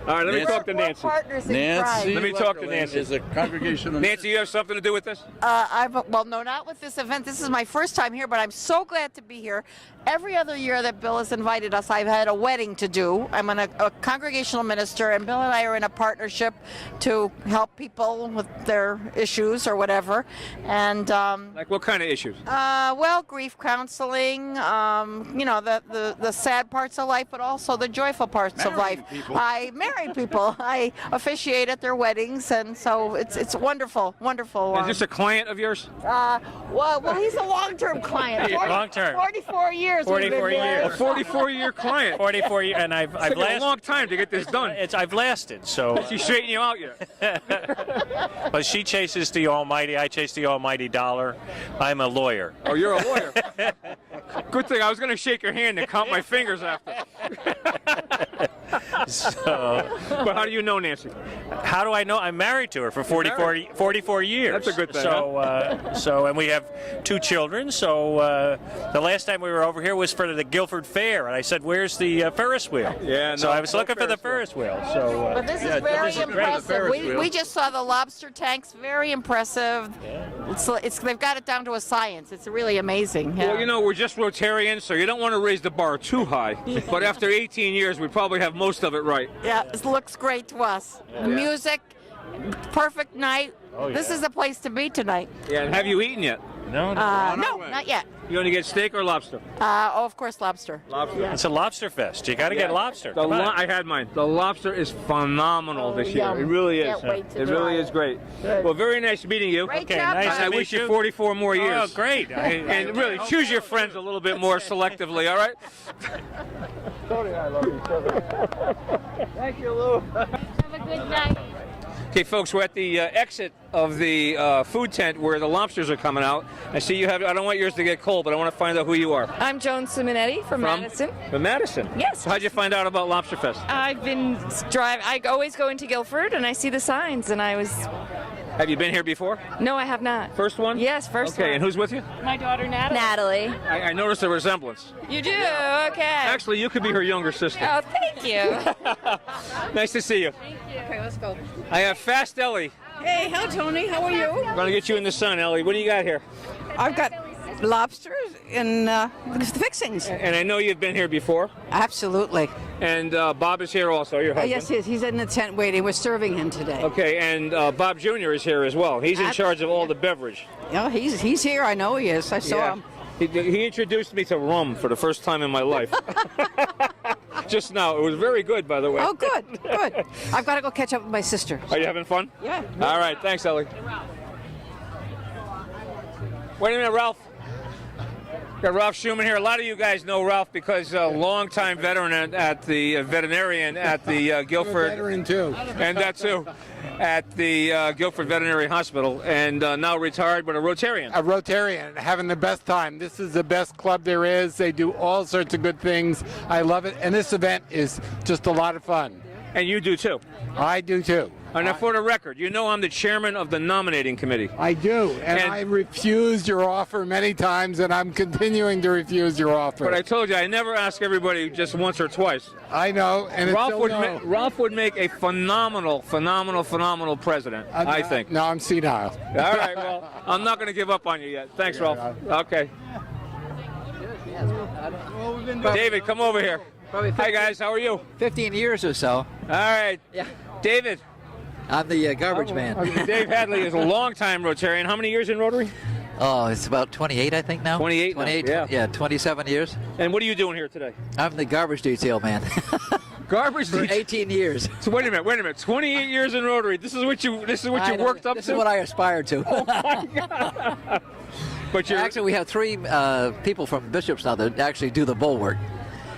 All right, let me talk to Nancy. Nancy, let me talk to Nancy. Is a congregational. Nancy, you have something to do with this? Well, no, not with this event. This is my first time here, but I'm so glad to be here. Every other year that Bill has invited us, I've had a wedding to do. I'm a congregational minister, and Bill and I are in a partnership to help people with their issues or whatever. And like what kind of issues? Well, grief counseling, the sad parts of life, but also the joyful parts of life. I married people. I officiate at their weddings, and so it's wonderful. Is this a client of yours? Well, he's a long-term client. Long-term. 44 years. 44 years. A 44-year client. 44 years, and I've lasted lasted a long time to get this done. I've lasted, so. Has she straightened you out yet? But she chases the almighty. I chase the almighty dollar. I'm a lawyer. Oh, you're a lawyer. Good thing I was going to shake your hand and count my fingers after. But how do you know Nancy? How do I know? I'm married to her for 44 years. That's a good thing. So, and we have 2 children. So the last time we were over here was for the Guilford Fair, and I said, "Where's the Ferris wheel?" Yeah. So I was looking for the Ferris wheel. So. But this is very impressive. We just saw the lobster tanks. Very impressive. Yeah. They've got it down to a science. It's really amazing. Yeah. Well, we're just Rotarians, so you don't want to raise the bar too high. But after 18 years, we probably have most of it right. Yeah, it looks great to us. The music, perfect night. Oh, yeah. This is the place to be tonight. Yeah, and have you eaten yet? No, not yet. You want to get steak or lobster? Of course, lobster. Lobster. It's a Lobsterfest. You got to get lobster. I had mine. The lobster is phenomenal this year. yum. It really is. Can't wait to It try really it. is great. Good. Well, very nice meeting you. Great Okay, job, nice Bob. to I meet wish you you. 44 more years. Oh, great. And really, choose your friends a little bit more selectively, all right? Tony, I love each other. Thank you, Lou. Have a good night. Okay, folks, we're at the exit of the food tent where the lobsters are coming out. I see you have, I don't want yours to get cold, but I want to find out who you are. I'm Joan Simonetti from Madison. From Madison? Yes. So how'd you find out about Lobsterfest? I've been driving. I always go into Guilford and I see the signs, and I was. Have you been here before? No, I have not. First one? Yes, first one. Okay, and who's with you? My daughter Natalie. I noticed a resemblance. You do? Okay. Actually, you could be her younger sister. Oh, thank you. Nice to see you. Thank you. Okay, let's go. I have Fast Ellie. Hey, hello, Tony. How are you? I'm going to get you in the sun, Ellie. What do you got here? I've got lobsters and fixings. And I know you've been here before. Absolutely. And Bob is here also, your husband. Yes, he's in the tent waiting. We're serving him today. Okay, and Bob Jr. is here as well. He's in charge of all the beverage. Yeah, he's here. I know he is. I saw him. He introduced me to rum for the first time in my life. Just now. It was very good, by the way. Oh, good, good. I've got to go catch up with my sister. Are you having fun? Yeah. All right, thanks, Ellie. Wait a minute, Ralph. Got Ralph Schumann here. A lot of you guys know Ralph because a longtime veteran at the veterinarian at the Guilford. Veteran too. And that too. At the Guilford Veterinary Hospital, and now retired, but a Rotarian. A Rotarian, having the best time. This is the best club there is. They do all sorts of good things. I love it, and this event is just a lot of fun. And you do too. I do too. And now, for the record, you know I'm the chairman of the nominating committee. I do, and I refused your offer many times, and I'm continuing to refuse your offer. But I told you, I never ask everybody just once or twice. I know, and Ralph it's would, no. Ralph would make a phenomenal president, I think. No, I'm senile. All right, well, I'm not going to give up on you yet. Thanks, Ralph. Okay. David, come over here. Hi, guys. How are you? 15 years or so. All right. Yeah. David. I'm the garbage man. Dave Hadley is a longtime Rotarian. How many years in Rotary? Oh, it's about 28, I think now. 28 now, yeah. 27 years. And what are you doing here today? I'm the garbage detail man. Garbage for 18 years. So wait a minute. 28 years in Rotary. This is what you worked up to? This is what I aspired to. Oh my God. But actually, we have 3 people from Bishops now that actually do the bowl work.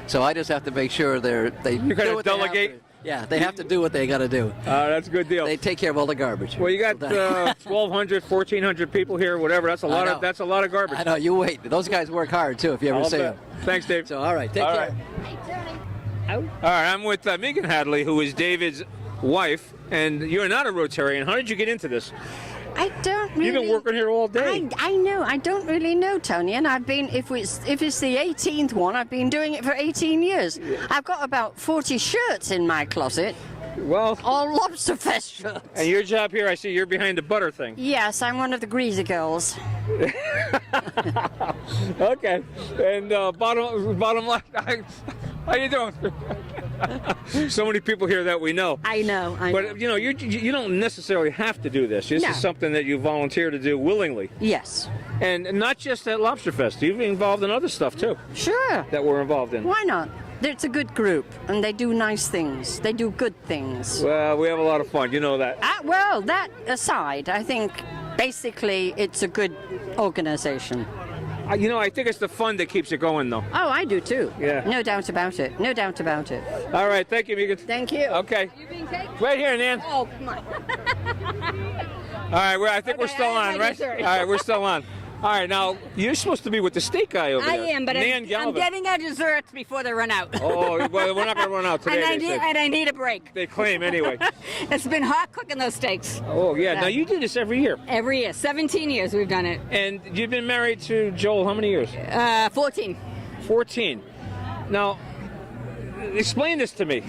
So I just have to make sure they You're going to delegate? They have to do what they got to do. That's a good deal. They take care of all the garbage. Well, you got 1,200, 1,400 people here, whatever. That's a lot of garbage. I know. You wait. Those guys work hard too. If you ever see them. Thanks, Dave. So all right, take care. All right, I'm with Megan Hadley, who is David's wife, and you're not a Rotarian. How did you get into this? I don't really. You've been working here all day. I know. I don't really know, Tony. And I've been, if it's the 18th one, I've been doing it for 18 years. I've got about 40 shirts in my closet. Well, all Lobsterfest shirts. And your job here, I see you're behind the butter thing. Yes, I'm one of the greasy girls. Okay. And bottom line, how you doing? So many people here that we know. I know. But you know, you don't necessarily have to do this. This is something that you volunteer to do willingly. Yes. And not just at Lobsterfest. You've been involved in other stuff too. Sure. That we're involved in. Why not? It's a good group, and they do nice things. They do good things. Well, we have a lot of fun. You know that. Well, that aside, I think basically it's a good organization. You know, I think it's the fun that keeps it going, though. Oh, I do too. Yeah. No doubt about it. No doubt about it. All right. Thank you, Megan. Thank you. Okay. Are you being taken? Right here, Nan. Oh, come on. All right. I think we're still on, right? All right. We're still on. All right. Now, you're supposed to be with the steak guy over I there. am, but Nan I'm Galvin. getting our desserts before they run out. Oh, well, we're not going to run out today. and I need a break. They claim anyway. It's been hot cooking those steaks. Oh, yeah. Now, you do this every year. Every year. 17 years we've done it. And you've been married to Joel how many years? 14. 14. Now, explain this to me.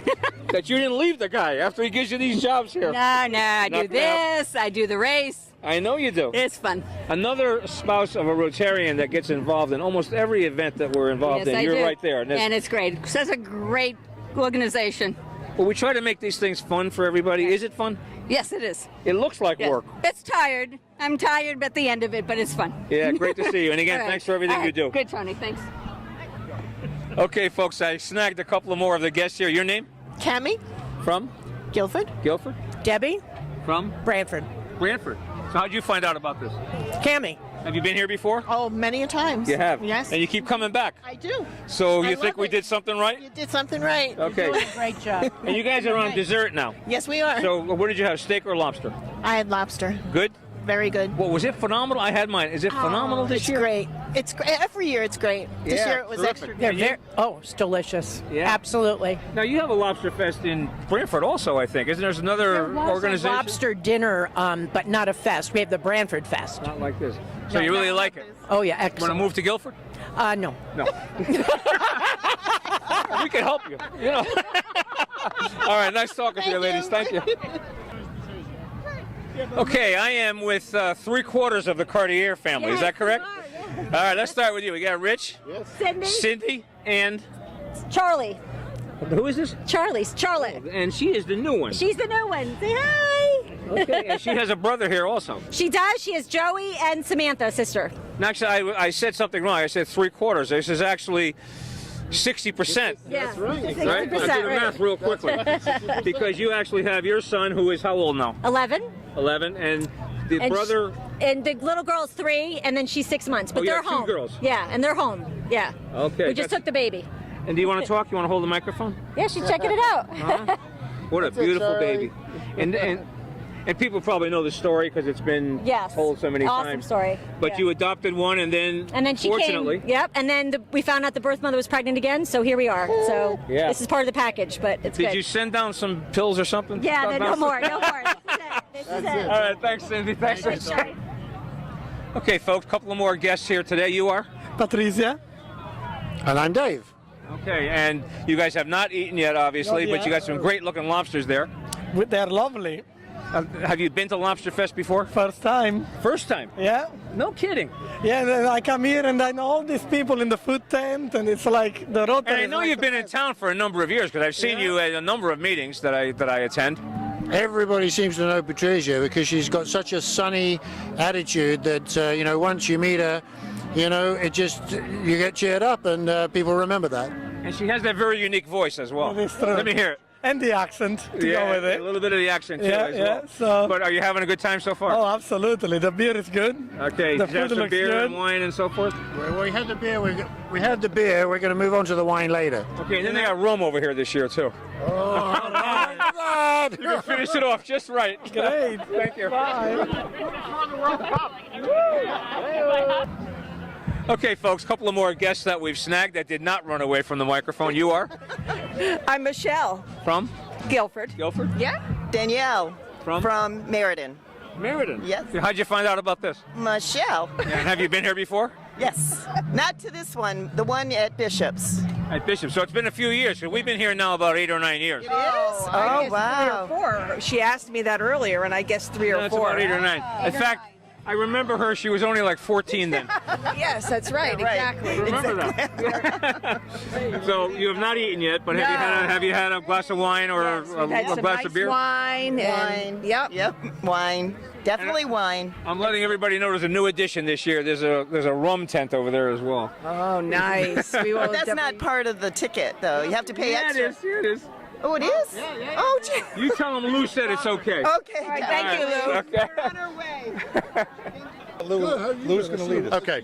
That you didn't leave the guy after he gives you these jobs here. No, I do this, I do the race. I know you do. It's fun. Another spouse of a Rotarian that gets involved in almost every event that we're involved in. I You're do. right there. And it's great. It's such a great organization. Well, we try to make these things fun for everybody. Is it fun? Yes, it is. It looks like Yes. work. It's tired. I'm tired at the end of it, but it's fun. Yeah, great to see you. And again, All right. thanks for everything All right. you do. Good, Tony. Thanks. Okay, folks, I snagged a couple more of the guests here. Your name? Cammy. From? Guilford. Guilford. Debbie. From? Brantford. Brantford. So how'd you find out about this? Cammy. Have you been here before? Oh, many a times. You have? Yes. And you keep coming back? I do. So I you think love we it. did something right? You did something right. Okay. You're doing a great job. And you guys are on dessert now. Yes, we are. So what did you have, steak or lobster? I had lobster. Good? Very good. What, was it phenomenal? I had mine. Is it phenomenal this year? It's great. It's great. Every year it's great. This Yeah, year it was terrific. extra. And They're you? very. Oh, it's delicious. Yeah. Absolutely. Now you have a Lobsterfest in Brantford also, I think. Isn't there another There was organization? a lobster dinner, but not a fest. We have the Brantford Fest. Not like this. So you really like it? Oh yeah, Want excellent. to move to Guilford? No. No. We can help you. You know. All right, nice talking to you, ladies. Thank you. Okay, I am with 3/4 of the Cartier family. Is that correct? All right, let's start with you. We got Rich, Cindy, and Charlie. who is this? Charlie's Charlotte. And she is the new one. She's the new one. Say hi. Okay, and she has a brother here also. She does. She has Joey and Samantha, sister. No, actually, I said something wrong. I said 3/4. This is actually 60%. Yeah, That's right. 60%, Right? I'll do the right. math real quickly. Because you actually have your son who is how old now? 11. 11, and the And brother. And the little girl's 3, and then she's 6 months. But Oh, you they're have two home. girls. Yeah, and they're home. Yeah. Okay. We just took the baby. And do you want to talk? You want to hold the microphone? Yeah, she's checking it out. What a beautiful baby. And And people probably know the story because it's been told so many awesome times. Story. But Yeah. you adopted one, and then she fortunately, came. Yep. And then we found out the birth mother was pregnant again, so here we are. So Yeah. this is part of the package, but it's did good. you send down some pills or something? Yeah, no more. No more. This is it. All right, thanks, Cindy. Thanks. Okay, folks, a couple of more guests here today. You are? Patricia. And I'm Dave. Okay, and you guys have not eaten yet, obviously, Not but you yet. got some great-looking lobsters there. They're lovely. Have you been to Lobsterfest before? First time. First time? Yeah. No kidding. Yeah, and then I come here and I know all these people in the food tent, and it's like the Rotary. And I know you've been in town for a number of years because I've seen you at a number of meetings that I attend. Everybody seems to know Patricia because she's got such a sunny attitude that, once you meet her, it just, you get cheered up and people remember that. And she has that very unique voice as well. Let me hear it. And the accent to go with it. A little bit of the accent too Yeah, as yeah, well. so- But are you having a good time so far? Oh, absolutely. The beer is good. Okay, The did you have food some looks beer good. and wine and so forth? Well, we had the beer. We had the beer. We're going to move on to the wine later. Okay, and then they got rum over here this year too. Oh, You can finish it off just right. Great. Thank you. Okay, folks, a couple of more guests that we've snagged that did not run away from the microphone. You are? I'm Michelle. From? Guilford. Guilford? Yeah. Danielle. From Meriden. Meriden? Yes. How'd you find out about this? Michelle. And have you been here before? Yes. Not to this one, the one at Bishop's. At Bishop. So it's been a few years. So we've been here now about 8 or 9 years. It is? Oh, wow. 3 or 4. She asked me that earlier, and I guess 3 or That's 4. about 8 or 9. In fact, I remember her. She was only like 14 then. Yes, that's right. Exactly. Remember that. So you have not eaten yet, but have you had a glass of wine or a Had some glass nice of beer? wine. And, yep. Wine. Definitely wine. I'm letting everybody know there's a new addition this year. There's a rum tent over there as well. Oh, nice. We will But that's not part of the ticket, though. You have to pay extra. It is. Oh, it is? Yeah. Oh, gee. You tell them Lou said it's okay. Okay. All right, thank you, Lou. Okay. We're on our way. Lou's going to lead us. Okay.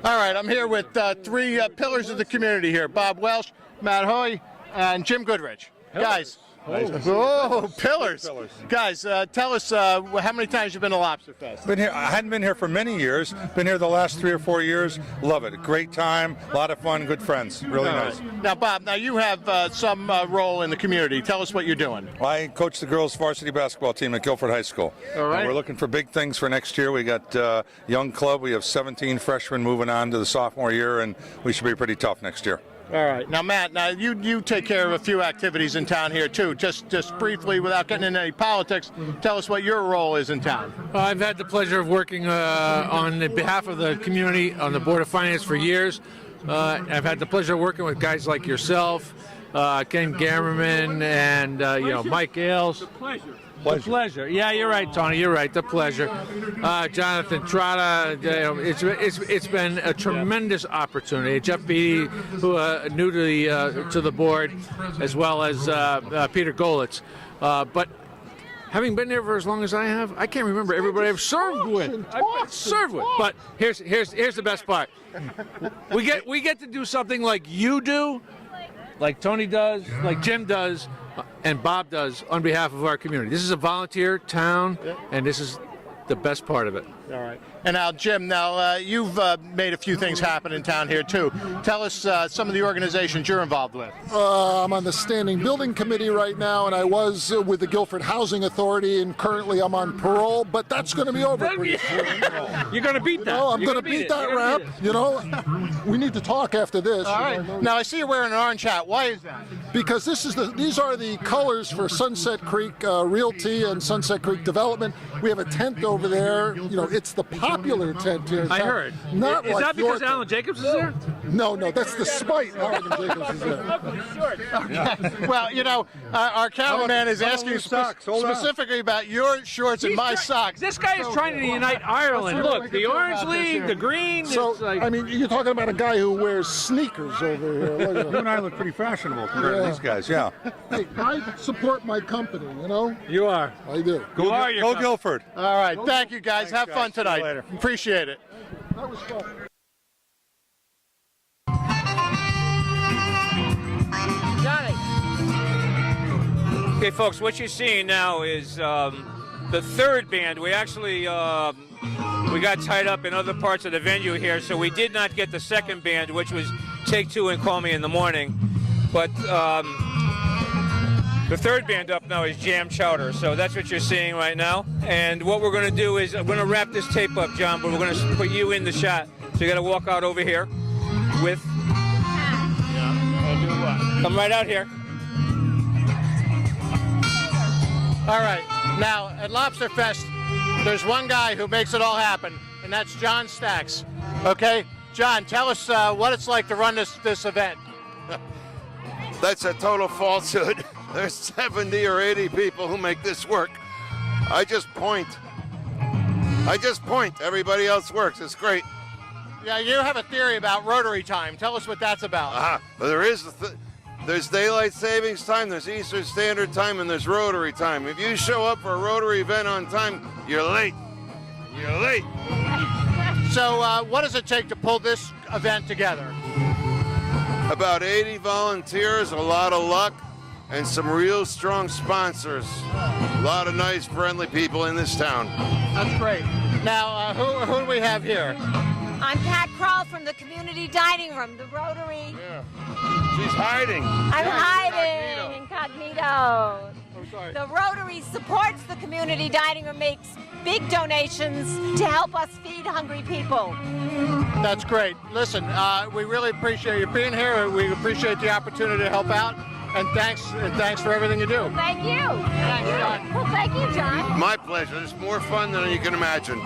All right, I'm here with 3 pillars of the community here. Bob Welsh, Matt Hoy, and Jim Goodrich. Guys. Oh, pillars. Guys, tell us how many times you've been to Lobsterfest? Been here. I hadn't been here for many years. Been here the last 3 or 4 years. Love it. A great time. A lot of fun. Good friends. Really nice. Now, Bob, you have some role in the community. Tell us what you're doing. I coach the girls varsity basketball team at Guilford High School. All right. We're looking for big things for next year. We got young club. We have 17 freshmen moving on to the sophomore year, and we should be pretty tough next year. All right. Now, Matt, you take care of a few activities in town here, too. Just briefly, without getting into any politics, tell us what your role is in town. I've had the pleasure of working on behalf of the community on the Board of Finance for years. I've had the pleasure of working with guys like yourself, Ken Gammerman, and Mike Ailes. The pleasure. Yeah, you're right, Tony. You're right. The pleasure. Jonathan Trotta. It's been a tremendous opportunity. Jeff Beatty, who new to the board, as well as Peter Golitz. But having been there for as long as I have, I can't remember everybody I've served with. But here's the best part. We get to do something like you do, like Tony does, like Jim does, and Bob does on behalf of our community. This is a volunteer town, and this is the best part of it. All right. And now, Jim, you've made a few things happen in town here, too. Tell us some of the organizations you're involved with. I'm on the Standing Building Committee right now, and I was with the Guilford Housing Authority, and currently I'm on parole, but that's going to be over pretty soon. You're going to beat that. I'm going to beat that rap. We need to talk after this. All right. Now, I see you're wearing an orange hat. Why is that? Because these are the colors for Sunset Creek Realty and Sunset Creek Development. We have a tent over there. It's the popular tent here. I heard. Not is like that because your Alan Jacobs is there? No, that's the spite Alan Jacobs is there. Okay. Well, our cameraman is asking specifically about your shorts and my socks. This guy is trying to unite Ireland. Look, the Orange League, the green. So, you're talking about a guy who wears sneakers over here. You and I look pretty fashionable compared to these guys, yeah. Hey, I support my company, You are. I do. Go Guilford. All right. Thank you, guys. Have fun tonight. later. Appreciate it. That was fun. Okay, folks, what you're seeing now is the third band. We actually we got tied up in other parts of the venue here, so we did not get the second band, which was Take Two and Call Me in the Morning. But the third band up now is Jam Chowder, so that's what you're seeing right now. And what we're going to do is, I'm going to wrap this tape up, John, but we're going to put you in the shot. So you got to walk out over here with... Come right out here. All right. Now, at Lobsterfest, there's one guy who makes it all happen, and that's John Stacks. Okay? John, tell us what it's like to run this event. That's a total falsehood. There's 70 or 80 people who make this work. I just point. Everybody else works. It's great. Yeah, you have a theory about Rotary time. Tell us what that's about. There is there's daylight savings time, there's Eastern Standard Time, and there's Rotary time. If you show up for a Rotary event on time, you're late. You're late. So what does it take to pull this event together? About 80 volunteers, a lot of luck, and some real strong sponsors. A lot of nice, friendly people in this town. That's great. Now, who do we have here? I'm Pat Kroll from the Community Dining Room, the Rotary. Yeah. She's hiding. I'm hiding incognito. Sorry. The Rotary supports the Community Dining Room, makes big donations to help us feed hungry people. That's great. Listen, we really appreciate you being here. We appreciate the opportunity to help out. And thanks for everything you do. Thank you. Thanks, John. Well, thank you, John. My pleasure. It's more fun than you can imagine.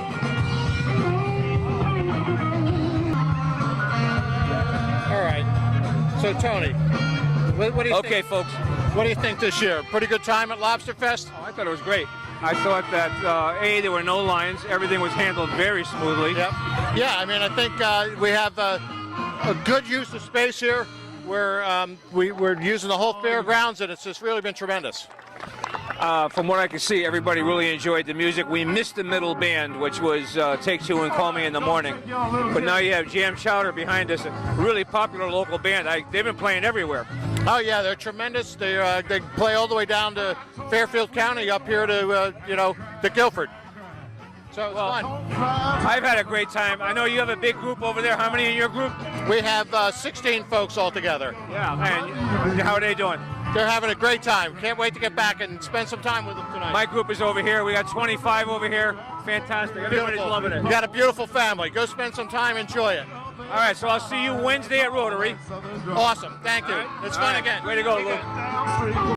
All right. So, Tony, what do you think? Okay, folks. What do you think this year? Pretty good time at Lobsterfest? Oh, I thought it was great. I thought that, there were no lines. Everything was handled very smoothly. Yep. Yeah, I mean, I think we have a good use of space here. We're using the whole fairgrounds, and it's just really been tremendous. From what I can see, everybody really enjoyed the music. We missed the middle band, which was Take Two and Call Me in the Morning. But now you have Jam Chowder behind us, a really popular local band. They've been playing everywhere. Oh yeah, they're tremendous. They play all the way down to Fairfield County, up here to to Guilford. So it's fun. I've had a great time. I know you have a big group over there. How many in your group? We have 16 folks altogether. Yeah, and how are they doing? They're having a great time. Can't wait to get back and spend some time with them tonight. My group is over here. We got 25 over here. Fantastic. Everybody's loving it. You got a beautiful family. Go spend some time, enjoy it. All right, so I'll see you Wednesday at Rotary. Awesome. Thank you. It's fun again. Way to go, Luke.